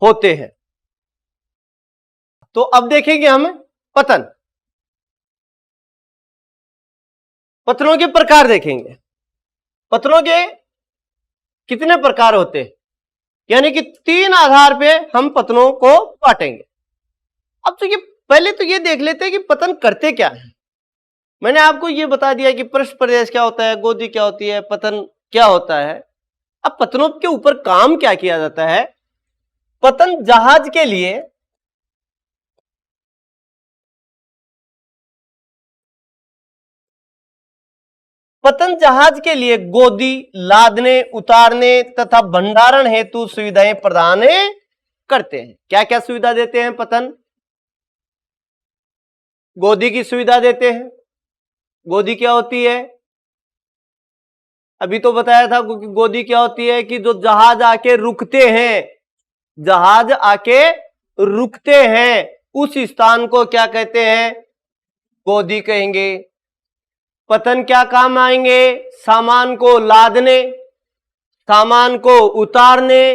होते हैं। तो अब देखेंगे हम पतन, पतनों के प्रकार देखेंगे। पतनों के कितने प्रकार होते हैं, यानी कि 3 आधार पे हम पतनों को बांटेंगे। अब तो ये पहले तो ये देख लेते हैं कि पतन करते क्या है। मैंने आपको ये बता दिया कि पृष्ठ प्रदेश क्या होता है, गोदी क्या होती है, पतन क्या होता है। अब पतनों के ऊपर काम क्या किया जाता है? पतन जहाज के लिए गोदी, लादने, उतारने तथा भंडारण हेतु सुविधाएं प्रदान करते हैं। क्या क्या सुविधा देते हैं पतन? गोदी की सुविधा देते हैं। गोदी क्या होती है? अभी तो बताया था कि गोदी क्या होती है, कि जो जहाज आके रुकते हैं, जहाज आके रुकते हैं, उस स्थान को क्या कहते हैं? गोदी कहेंगे। पतन क्या काम आएंगे? सामान को लादने, सामान को उतारने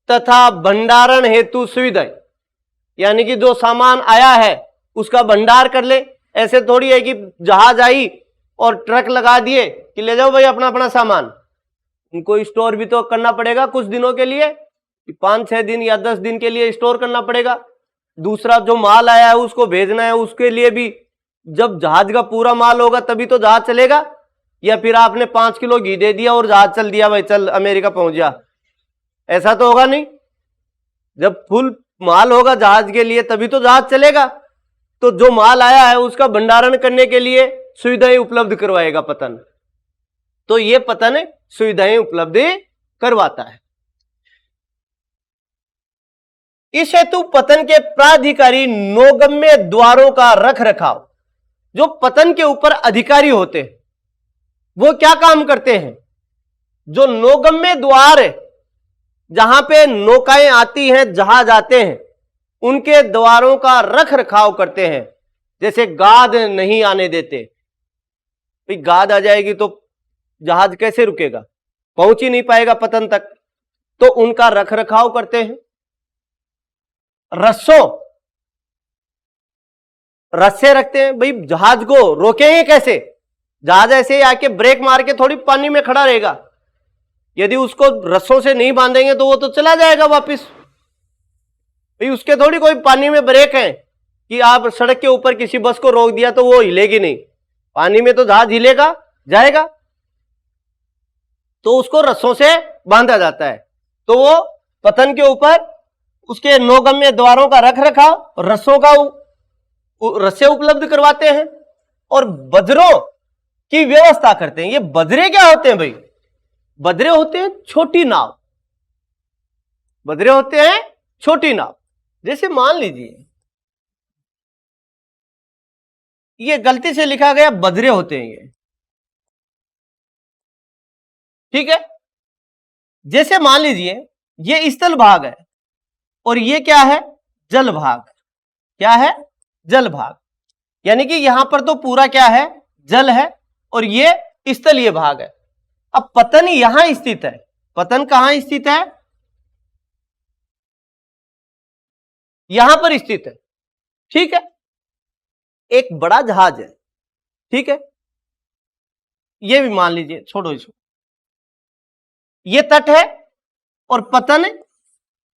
तथा भंडारण हेतु सुविधाएं, यानी कि जो सामान आया है उसका भंडार कर ले। ऐसे थोड़ी है कि जहाज आई और ट्रक लगा दिए कि ले जाओ भाई अपना अपना सामान। उनको स्टोर भी तो करना पड़ेगा कुछ दिनों के लिए, 5-6 दिन या 10 दिन के लिए स्टोर करना पड़ेगा। दूसरा जो माल आया है उसको भेजना है, उसके लिए भी जब जहाज का पूरा माल होगा तभी तो जहाज चलेगा। या फिर आपने 5 किलो घी दे दिया और जहाज चल दिया, भाई चल अमेरिका पहुंच जा, ऐसा तो होगा नहीं। जब फुल माल होगा जहाज के लिए तभी तो जहाज चलेगा। तो जो माल आया है उसका भंडारण करने के लिए सुविधाएं उपलब्ध करवाएगा पतन। तो ये पतन सुविधाएं उपलब्ध करवाता है। इस हेतु पतन के प्राधिकारी नौगम्य द्वारों का रख रखाव, जो पतन के ऊपर अधिकारी होते हैं वो क्या काम करते हैं? जो नौगम्य द्वार है, जहां पे नौकाएं आती हैं, जहाज आते हैं, उनके द्वारों का रख रखाव करते हैं। जैसे गाद नहीं आने देते, भाई गाद आ जाएगी तो जहाज कैसे रुकेगा, पहुंच ही नहीं पाएगा पतन तक, तो उनका रख रखाव करते हैं। रस्से रखते हैं, भाई जहाज को रोकेंगे कैसे? जहाज ऐसे ही आके ब्रेक मार के थोड़ी पानी में खड़ा रहेगा, यदि उसको रस्सों से नहीं बांधेंगे तो वो तो चला जाएगा वापिस। भाई उसके थोड़ी कोई पानी में ब्रेक है कि आप सड़क के ऊपर किसी बस को रोक दिया तो वो हिलेगी नहीं, पानी में तो जहाज हिलेगा जाएगा, तो उसको रस्सों से बांधा जाता है। तो वो पतन के ऊपर उसके नौगम्य द्वारों का रख रखाव, रस्सों का रस्से उपलब्ध करवाते हैं और बजरों की व्यवस्था करते हैं। ये बजरे क्या होते हैं भाई? बजरे होते हैं छोटी नाव। बजरे होते हैं छोटी नाव। जैसे मान लीजिए ये गलती से लिखा गया बजरे होते हैं ये, ठीक है। जैसे मान लीजिए ये स्थल भाग है और ये क्या है? जल भाग। क्या है? जल भाग। यानी कि यहां पर तो पूरा क्या है? जल है और ये स्थलीय भाग है। अब पतन यहां स्थित है। पतन कहां स्थित है? यहां पर स्थित है, ठीक है। एक बड़ा जहाज है, ठीक है। ये भी मान लीजिए, छोड़ो इसको। ये तट है और पतन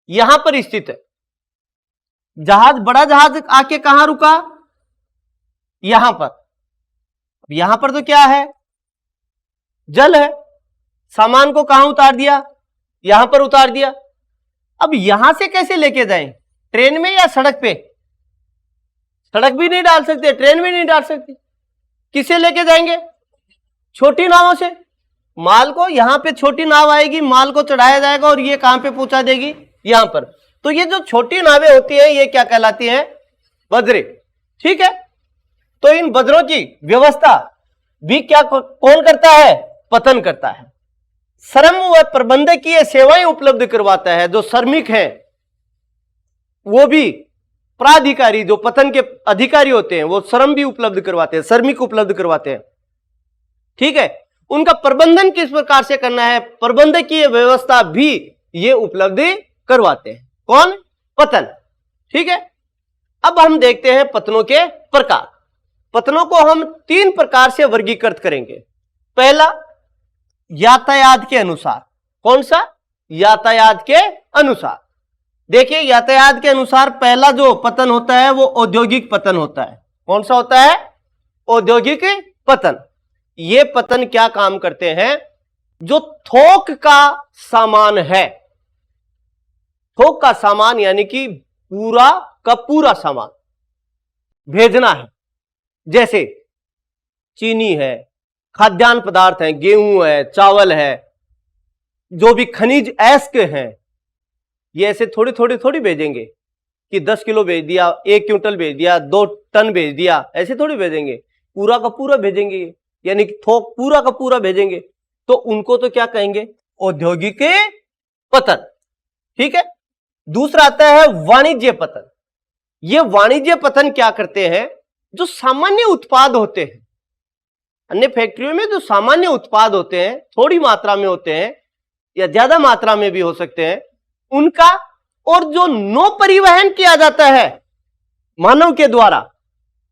यहां पर स्थित है। जहाज, बड़ा जहाज आके कहां रुका? यहां पर। यहां पर तो क्या है? जल है। सामान को कहां उतार दिया? यहां पर उतार दिया। अब यहां से कैसे लेके जाएं? ट्रेन में या सड़क पे? सड़क भी नहीं डाल सकते, ट्रेन भी नहीं डाल सकते। किसे लेके जाएंगे? छोटी नावों से। माल को यहां पे छोटी नाव आएगी, माल को चढ़ाया जाएगा और ये कहां पे पहुंचा देगी? यहां पर। तो ये जो छोटी नावें होती हैं ये क्या कहलाती हैं? बजरे, ठीक है। तो इन बजरों की व्यवस्था भी क्या कौन करता है? पतन करता है। श्रम व प्रबंधकीय सेवाएं उपलब्ध करवाता है। जो श्रमिक हैं वो भी प्राधिकारी, जो पतन के अधिकारी होते हैं, वो श्रम भी उपलब्ध करवाते हैं, श्रमिक उपलब्ध करवाते हैं, ठीक है। उनका प्रबंधन किस प्रकार से करना है, प्रबंधकीय व्यवस्था भी ये उपलब्ध करवाते हैं। कौन? पतन, ठीक है। अब हम देखते हैं पतनों के प्रकार। पतनों को हम 3 प्रकार से वर्गीकृत करेंगे। पहला, यातायात के अनुसार। कौन सा? यातायात के अनुसार। देखिए, यातायात के अनुसार पहला जो पतन होता है वो औद्योगिक पतन होता है। कौन सा होता है? औद्योगिक पतन। ये पतन क्या काम करते हैं? जो थोक का सामान है, थोक का सामान यानी कि पूरा का पूरा सामान भेजना है, जैसे चीनी है, खाद्यान्न पदार्थ है, गेहूं है, चावल है, जो भी खनिज अयस्क हैं, ये ऐसे थोड़ी थोड़ी थोड़ी भेजेंगे कि 10 किलो भेज दिया, 1 क्विंटल भेज दिया, 2 टन भेज दिया, ऐसे थोड़ी भेजेंगे। पूरा का पूरा भेजेंगे, यानी कि थोक पूरा का पूरा भेजेंगे। तो उनको तो क्या कहेंगे? औद्योगिक पतन, ठीक है। दूसरा आता है वाणिज्य पतन। ये वाणिज्य पतन क्या करते हैं? जो सामान्य उत्पाद होते हैं, अन्य फैक्ट्रियों में जो सामान्य उत्पाद होते हैं, थोड़ी मात्रा में होते हैं या ज्यादा मात्रा में भी हो सकते हैं, उनका, और जो नौ परिवहन किया जाता है मानव के द्वारा,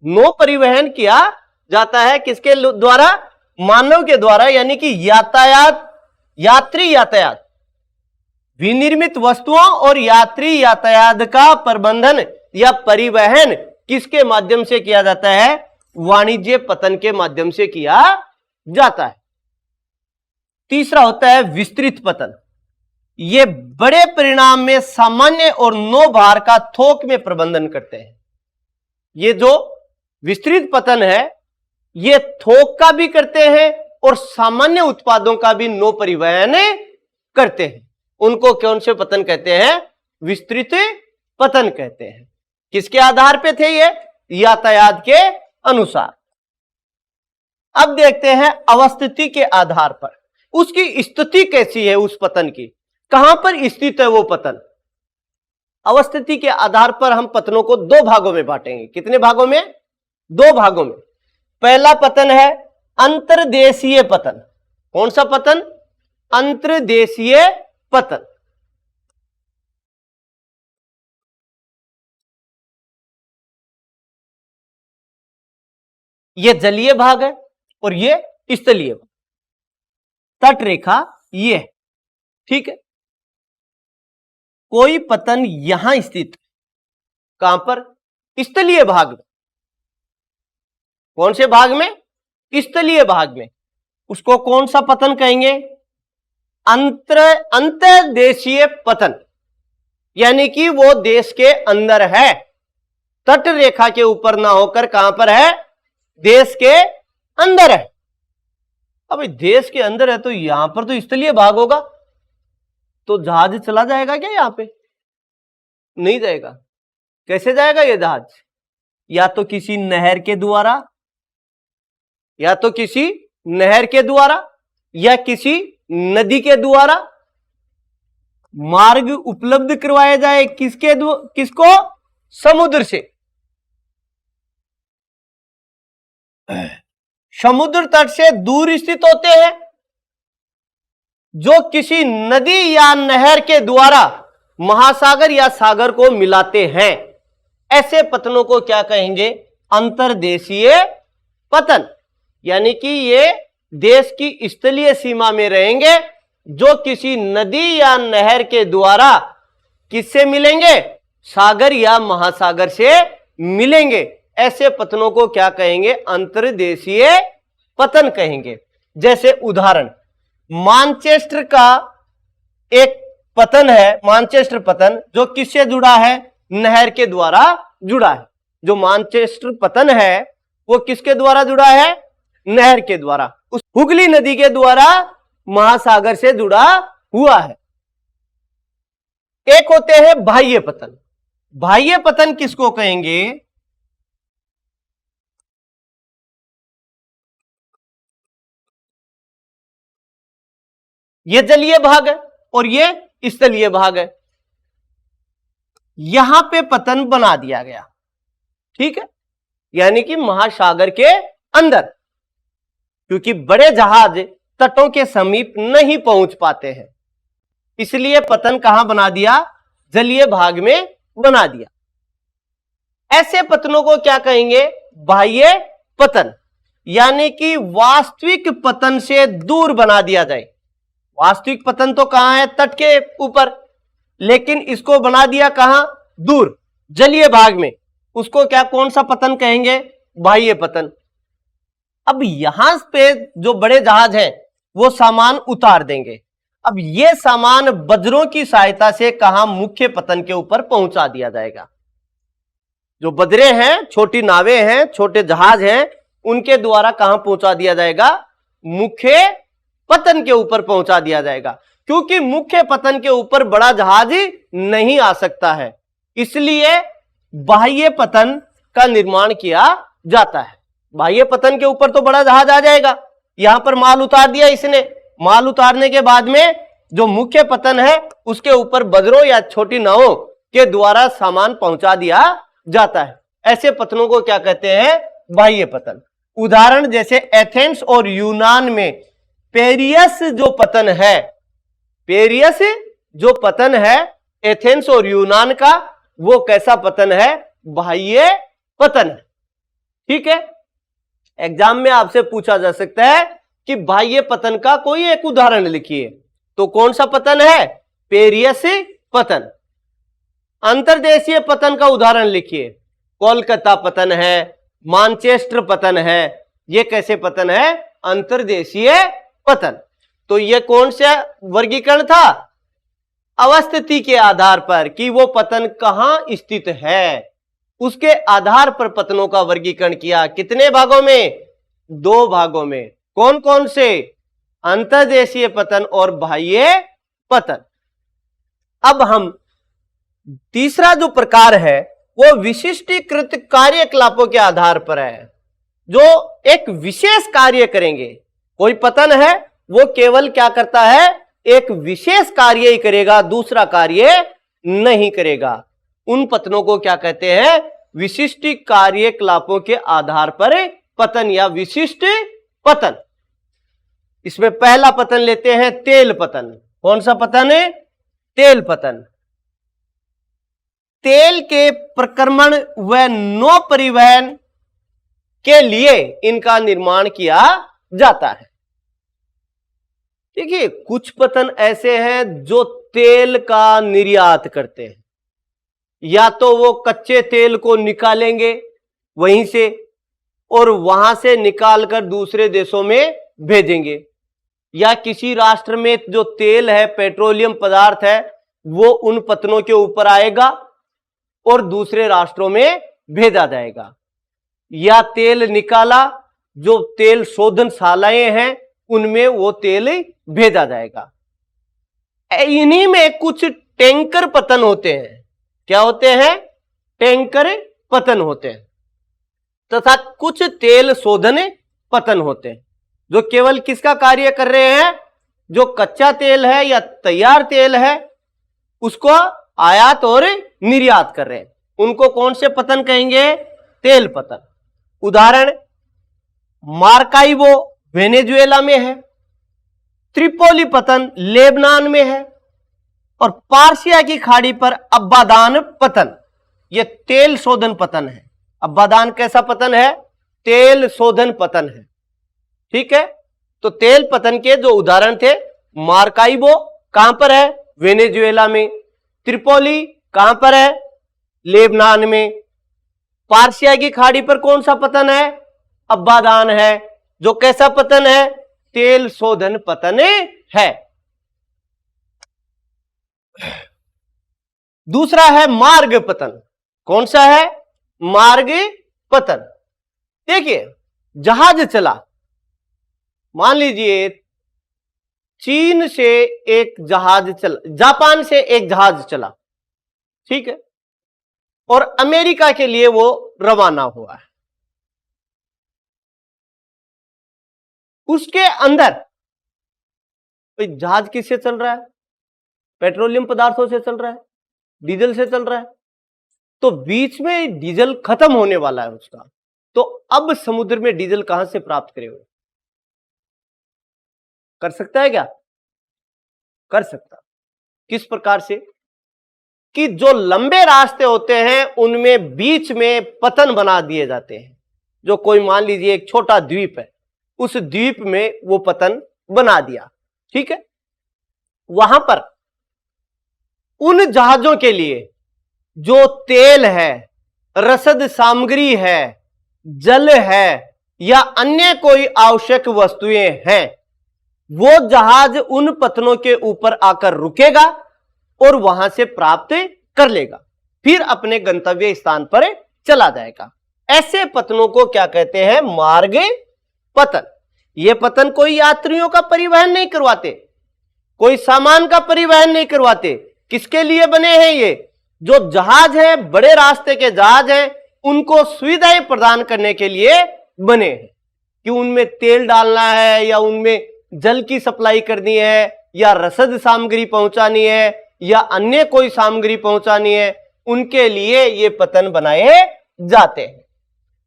नौ परिवहन किया जाता है किसके द्वारा? मानव के द्वारा। यानी कि यातायात, यात्री यातायात, विनिर्मित वस्तुओं और यात्री यातायात का प्रबंधन या परिवहन किसके माध्यम से किया जाता है? वाणिज्य पतन के माध्यम से किया जाता है। तीसरा होता है विस्तृत पतन। ये बड़े परिणाम में सामान्य और नो भार का थोक में प्रबंधन करते हैं। ये जो विस्तृत पतन है ये थोक का भी करते हैं और सामान्य उत्पादों का भी नो परिवहन करते हैं। उनको कौन से पतन कहते हैं? विस्तृत पतन कहते हैं। किसके आधार पे थे ये? यातायात के अनुसार। अब देखते हैं अवस्थिति के आधार पर उसकी स्थिति कैसी है, उस पतन की कहां पर स्थित है वो पतन। अवस्थिति के आधार पर हम पतनों को दो भागों में बांटेंगे। कितने भागों में? दो भागों में। पहला पतन है अंतर्देशीय पतन। कौन सा पतन? अंतर्देशीय पतन। ये जलीय भाग है और ये स्थलीय भाग। तट रेखा ये है, ठीक है। कोई पतन यहां स्थित है, कहां पर? स्थलीय भाग में। कौन से भाग में? स्थलीय भाग में। उसको कौन सा पतन कहेंगे? अंतर्देशीय पतन, यानी कि वो देश के अंदर है, तट रेखा के ऊपर ना होकर कहां पर है? देश के अंदर है। अब देश के अंदर है तो यहां पर तो स्थलीय भाग होगा, तो जहाज चला जाएगा क्या यहां पे? नहीं जाएगा। कैसे जाएगा ये जहाज? या तो किसी नहर के द्वारा, या तो किसी नहर के द्वारा, या किसी नदी के द्वारा मार्ग उपलब्ध करवाया जाए। किसको? समुद्र से। समुद्र तट से दूर स्थित होते हैं, जो किसी नदी या नहर के द्वारा महासागर या सागर को मिलाते हैं। ऐसे पतनों को क्या कहेंगे? अंतर्देशीय पतन। यानी कि ये देश की स्थलीय सीमा में रहेंगे, जो किसी नदी या नहर के द्वारा किससे मिलेंगे? सागर या महासागर से मिलेंगे। ऐसे पतनों को क्या कहेंगे? अंतर्देशीय पतन कहेंगे। जैसे उदाहरण, मानचेस्टर का एक पतन है, मानचेस्टर पतन, जो किससे जुड़ा है? नहर के द्वारा जुड़ा है। जो मानचेस्टर पतन है वो किसके द्वारा जुड़ा है? नहर के द्वारा, उस हुगली नदी के द्वारा महासागर से जुड़ा हुआ है। एक होते हैं बाह्य पतन। बाह्य पतन किसको कहेंगे? ये जलीय भाग है और ये स्थलीय भाग है। यहां पे पतन बना दिया गया, ठीक है, यानी कि महासागर के अंदर, क्योंकि बड़े जहाज तटों के समीप नहीं पहुंच पाते हैं, इसलिए पतन कहां बना दिया? जलीय भाग में बना दिया। ऐसे पतनों को क्या कहेंगे? बाह्य पतन। यानी कि वास्तविक पतन से दूर बना दिया जाए। वास्तविक पतन तो कहां है? तट के ऊपर, लेकिन इसको बना दिया कहां? दूर, जलीय भाग में। उसको क्या, कौन सा पतन कहेंगे? बाह्य पतन। अब यहां पे जो बड़े जहाज हैं वो सामान उतार देंगे। अब ये सामान बजरों की सहायता से कहां? मुख्य पतन के ऊपर पहुंचा दिया जाएगा। जो बजरे हैं, छोटी नावें हैं, छोटे जहाज हैं, उनके द्वारा कहां पहुंचा दिया जाएगा? मुख्य पतन के ऊपर पहुंचा दिया जाएगा। क्योंकि मुख्य पतन के ऊपर बड़ा जहाज नहीं आ सकता है, इसलिए बाह्य पतन का निर्माण किया जाता है। बाह्य पतन के ऊपर तो बड़ा जहाज आ जाएगा। यहां पर माल उतार दिया इसने, माल उतारने के बाद में जो मुख्य पतन है उसके ऊपर बजरों या छोटी नावों के द्वारा सामान पहुंचा दिया जाता है। ऐसे पतनों को क्या कहते हैं? बाह्य पतन। उदाहरण जैसे एथेंस और यूनान में पेरियस जो पतन है, पेरियस जो पतन है एथेंस और यूनान का, वो कैसा पतन है? बाह्य पतन है, ठीक है। एग्जाम में आपसे पूछा जा सकता है कि बाह्य पतन का कोई एक उदाहरण लिखिए, तो कौन सा पतन है? पेरियस पतन। अंतर्देशीय पतन का उदाहरण लिखिए, कोलकाता पतन है, मानचेस्टर पतन है। ये कैसे पतन है? अंतर्देशीय पतन। तो ये कौन सा वर्गीकरण था? अवस्थिति के आधार पर कि वो पतन कहां स्थित है, उसके आधार पर पतनों का वर्गीकरण किया। कितने भागों में? 2 भागों में। कौन कौन से? अंतर्देशीय पतन और बाह्य पतन। अब हम तीसरा जो प्रकार है वो विशिष्टीकृत कार्यकलापों के आधार पर है, जो एक विशेष कार्य करेंगे। कोई पतन है वो केवल क्या करता है? एक विशेष कार्य ही करेगा, दूसरा कार्य नहीं करेगा। उन पतनों को क्या कहते हैं? विशिष्ट कार्यकलापों के आधार पर पतन या विशिष्ट पतन। इसमें पहला पतन लेते हैं तेल पतन। कौन सा पतन है? तेल पतन। तेल के प्रक्रमण व नौ परिवहन के लिए इनका निर्माण किया जाता है। देखिए, कुछ पतन ऐसे हैं जो तेल का निर्यात करते हैं। या तो वो कच्चे तेल को निकालेंगे वहीं से और वहां से निकालकर दूसरे देशों में भेजेंगे, या किसी राष्ट्र में जो तेल है, पेट्रोलियम पदार्थ है, वो उन पतनों के ऊपर आएगा और दूसरे राष्ट्रों में भेजा जाएगा। या तेल निकाला, जो तेल शोधनशालाएं हैं उनमें वो तेल भेजा जाएगा। इन्हीं में कुछ टैंकर पतन होते हैं। क्या होते हैं? टैंकर पतन होते हैं। तथा कुछ तेल शोधन पतन होते हैं, जो केवल किसका कार्य कर रहे हैं? जो कच्चा तेल है या तैयार तेल है उसको आयात और निर्यात कर रहे हैं। उनको कौन से पतन कहेंगे? तेल पतन। उदाहरण, मार्काइबो वेनेजुएला में है, त्रिपोली पतन लेबनान में है, और पार्सिया की खाड़ी पर अब्बादान पतन, यह तेल शोधन पतन है। अब्बादान कैसा पतन है? तेल शोधन पतन है। ठीक है, तो तेल पतन के जो उदाहरण थे, मार्काइबो कहां पर है? वेनेजुएला में। त्रिपोली कहां पर है? लेबनान में। पार्सिया की खाड़ी पर कौन सा पतन है? अब्बादान है, जो कैसा पतन है? तेल शोधन पतन है। दूसरा है मार्ग पतन। कौन सा है? मार्ग पतन। देखिए, जहाज चला, मान लीजिए चीन से एक जहाज चला, जापान से एक जहाज चला, ठीक है, और अमेरिका के लिए वो रवाना हुआ है। उसके अंदर जहाज किससे चल रहा है? पेट्रोलियम पदार्थों से चल रहा है, डीजल से चल रहा है। तो बीच में डीजल खत्म होने वाला है उसका, तो अब समुद्र में डीजल कहां से प्राप्त करेगा? कर सकता है क्या? कर सकता। किस प्रकार से? कि जो लंबे रास्ते होते हैं उनमें बीच में पतन बना दिए जाते हैं। जो कोई मान लीजिए एक छोटा द्वीप है, उस द्वीप में वो पतन बना दिया, ठीक है। वहां पर उन जहाजों के लिए जो तेल है, रसद सामग्री है, जल है, या अन्य कोई आवश्यक वस्तुएं हैं, वो जहाज उन पतनों के ऊपर आकर रुकेगा और वहां से प्राप्त कर लेगा, फिर अपने गंतव्य स्थान पर चला जाएगा। ऐसे पतनों को क्या कहते हैं? मार्ग पतन। ये पतन कोई यात्रियों का परिवहन नहीं करवाते, कोई सामान का परिवहन नहीं करवाते। किसके लिए बने हैं ये? जो जहाज है, बड़े रास्ते के जहाज हैं, उनको सुविधाएं प्रदान करने के लिए बने हैं कि उनमें तेल डालना है, या उनमें जल की सप्लाई करनी है, या रसद सामग्री पहुंचानी है, या अन्य कोई सामग्री पहुंचानी है, उनके लिए ये पतन बनाए जाते हैं।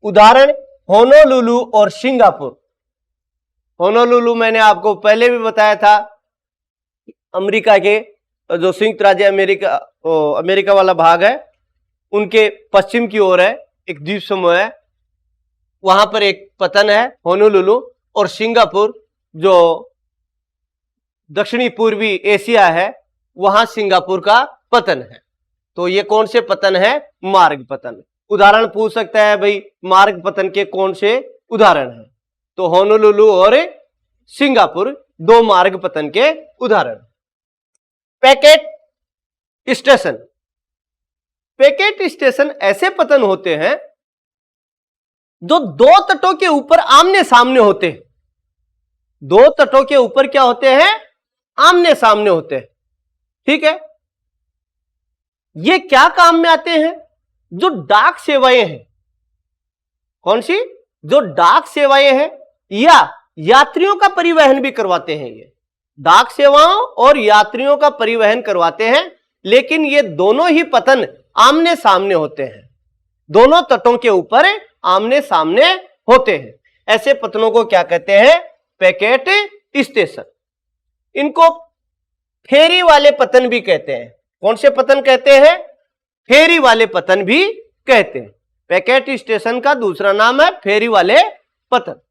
उदाहरण, होनोलुलु और सिंगापुर। होनोलुलु मैंने आपको पहले भी बताया था, अमेरिका के जो संयुक्त राज्य अमेरिका वाला भाग है, उनके पश्चिम की ओर है, एक द्वीप समूह है, वहां पर एक पतन है होनोलुलु। और सिंगापुर जो दक्षिणी पूर्वी एशिया है, वहां सिंगापुर का पतन है। तो ये कौन से पतन है? मार्ग पतन। उदाहरण पूछ सकता है भाई, मार्ग पतन के कौन से उदाहरण हैं? तो होनोलुलु और सिंगापुर दो मार्ग पतन के उदाहरण। Packet station. पैकेट स्टेशन ऐसे पतन होते हैं जो दो तटों के ऊपर आमने सामने होते हैं। दो तटों के ऊपर क्या होते हैं? आमने सामने होते हैं। ठीक है, ये क्या काम में आते हैं? जो डाक सेवाएं हैं, कौन सी? जो डाक सेवाएं हैं या यात्रियों का परिवहन भी करवाते हैं। ये डाक सेवाओं और यात्रियों का परिवहन करवाते हैं, लेकिन ये दोनों ही पतन आमने सामने होते हैं। दोनों तटों के ऊपर आमने सामने होते हैं। ऐसे पतनों को क्या कहते हैं? Packet station. इनको फेरी वाले पतन भी कहते हैं। कौन से पतन कहते हैं? फेरी वाले पतन भी कहते हैं। पैकेट स्टेशन का दूसरा नाम है फेरी वाले पतन।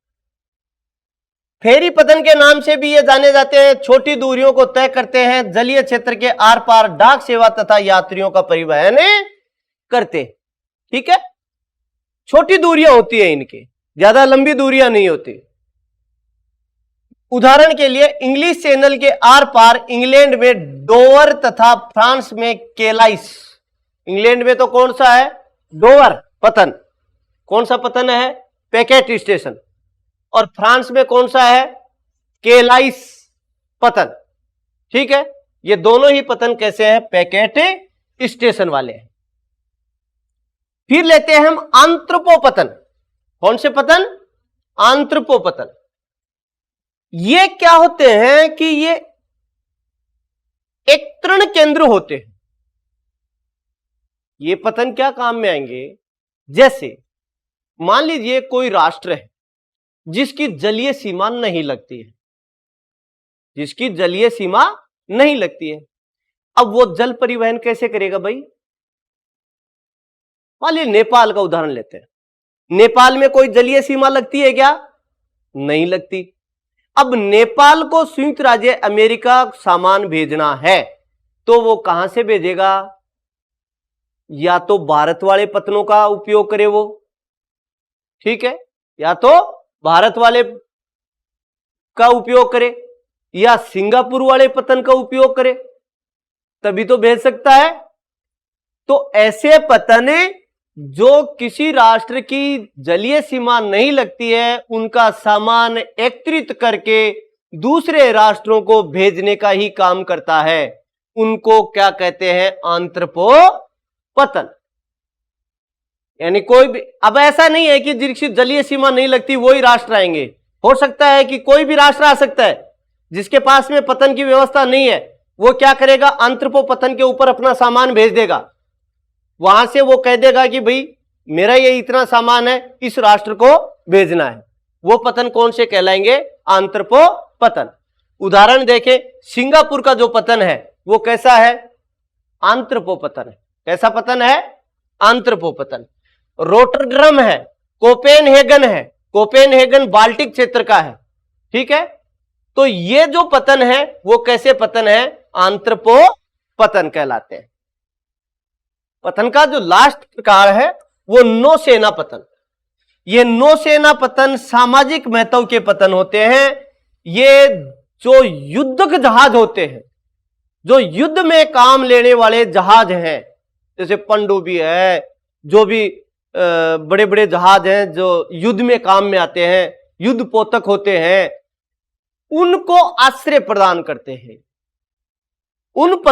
फेरी पतन के नाम से भी ये जाने जाते हैं। छोटी दूरियों को तय करते हैं, जलीय क्षेत्र के आर पार डाक सेवा तथा यात्रियों का परिवहन करते हैं। ठीक है, छोटी दूरियां होती है इनकी, ज्यादा लंबी दूरियां नहीं होती। उदाहरण के लिए इंग्लिश चैनल के आर पार इंग्लैंड में डोवर तथा फ्रांस में केलाइस। इंग्लैंड में तो कौन सा है? डोवर पतन। कौन सा पतन है? Packet station. और फ्रांस में कौन सा है? केलाइस पतन। ठीक है, ये दोनों ही पतन कैसे हैं? पैकेट स्टेशन वाले हैं। फिर लेते हैं हम आंत्रपो पतन। कौन से पतन? आंत्रपो पतन। ये क्या होते हैं कि ये एक तृण केंद्र होते हैं। ये पतन क्या काम में आएंगे? जैसे मान लीजिए कोई राष्ट्र है जिसकी जलीय सीमा नहीं लगती है, जिसकी जलीय सीमा नहीं लगती है। अब वो जल परिवहन कैसे करेगा भाई? मान लीजिए नेपाल का उदाहरण लेते हैं। नेपाल में कोई जलीय सीमा लगती है क्या? नहीं लगती। अब नेपाल को संयुक्त राज्य अमेरिका सामान भेजना है तो वो कहां से भेजेगा? या तो भारत वाले पतनों का उपयोग करे वो, ठीक है, या तो भारत वाले का उपयोग करे या सिंगापुर वाले पतन का उपयोग करे, तभी तो भेज सकता है। तो ऐसे पतन जो किसी राष्ट्र की जलीय सीमा नहीं लगती है, उनका सामान एकत्रित करके दूसरे राष्ट्रों को भेजने का ही काम करता है, उनको क्या कहते हैं? आंत्रपो पतन। यानी कोई भी, अब ऐसा नहीं है कि जिसकी जलीय सीमा नहीं लगती वही राष्ट्र आएंगे। हो सकता है कि कोई भी राष्ट्र आ सकता है जिसके पास में पतन की व्यवस्था नहीं है, वो क्या करेगा? आंत्रपो पतन के ऊपर अपना सामान भेज देगा। वहां से वो कह देगा कि भाई मेरा ये इतना सामान है, इस राष्ट्र को भेजना है। वो पतन कौन से कहलाएंगे? आंत्रपो पतन। उदाहरण देखें, सिंगापुर का जो पतन है वो कैसा है? आंत्रपो पतन है। कैसा पतन है? आंत्रपो पतन। रोटरड्रम है, कोपेनहेगन है। कोपेनहेगन बाल्टिक क्षेत्र का है। ठीक है, तो ये जो पतन है वो कैसे पतन है? आंत्रपो पतन कहलाते हैं। पतन का जो लास्ट प्रकार है वो नौसेना पतन। ये नौसेना पतन सामाजिक महत्व के पतन होते हैं। ये जो युद्धक जहाज होते हैं, जो युद्ध में काम लेने वाले जहाज हैं, जैसे पनडुब्बी है, जो भी बड़े बड़े जहाज हैं जो युद्ध में काम में आते हैं, युद्ध पोतक होते हैं, उनको आश्रय प्रदान करते हैं। उन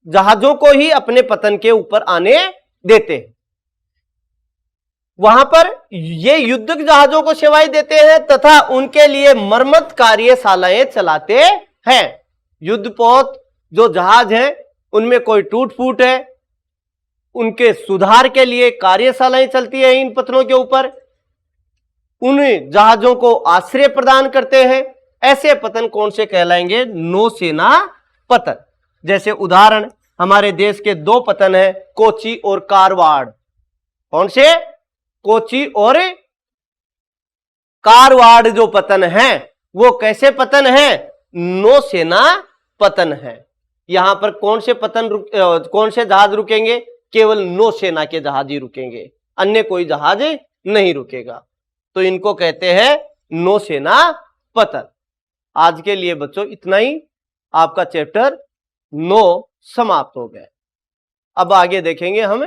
जहाजों को ही अपने पतन के ऊपर आने देते हैं। वहां पर ये युद्धक जहाजों को सेवाएं देते हैं तथा उनके लिए मरम्मत कार्यशालाएं चलाते हैं। युद्धपोत जो जहाज हैं उनमें कोई टूट फूट है, उनके सुधार के लिए कार्यशालाएं चलती है इन पतनों के ऊपर। उन जहाजों को आश्रय प्रदान करते हैं। ऐसे पतन कौन से कहलाएंगे? नौसेना पतन। जैसे उदाहरण हमारे देश के दो पतन है, कोची और कारवाड़। कौन से? कोची और कारवाड़ जो पतन है वो कैसे पतन है? नौसेना पतन है। यहां पर कौन से पतन कौन से जहाज रुकेंगे? केवल नौसेना के जहाज ही रुकेंगे, अन्य कोई जहाज नहीं रुकेगा। तो इनको कहते हैं नौसेना पतन। आज के लिए बच्चों इतना ही। आपका चैप्टर 9 समाप्त हो गया। अब आगे देखेंगे हम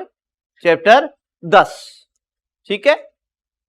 चैप्टर 10। ठीक है।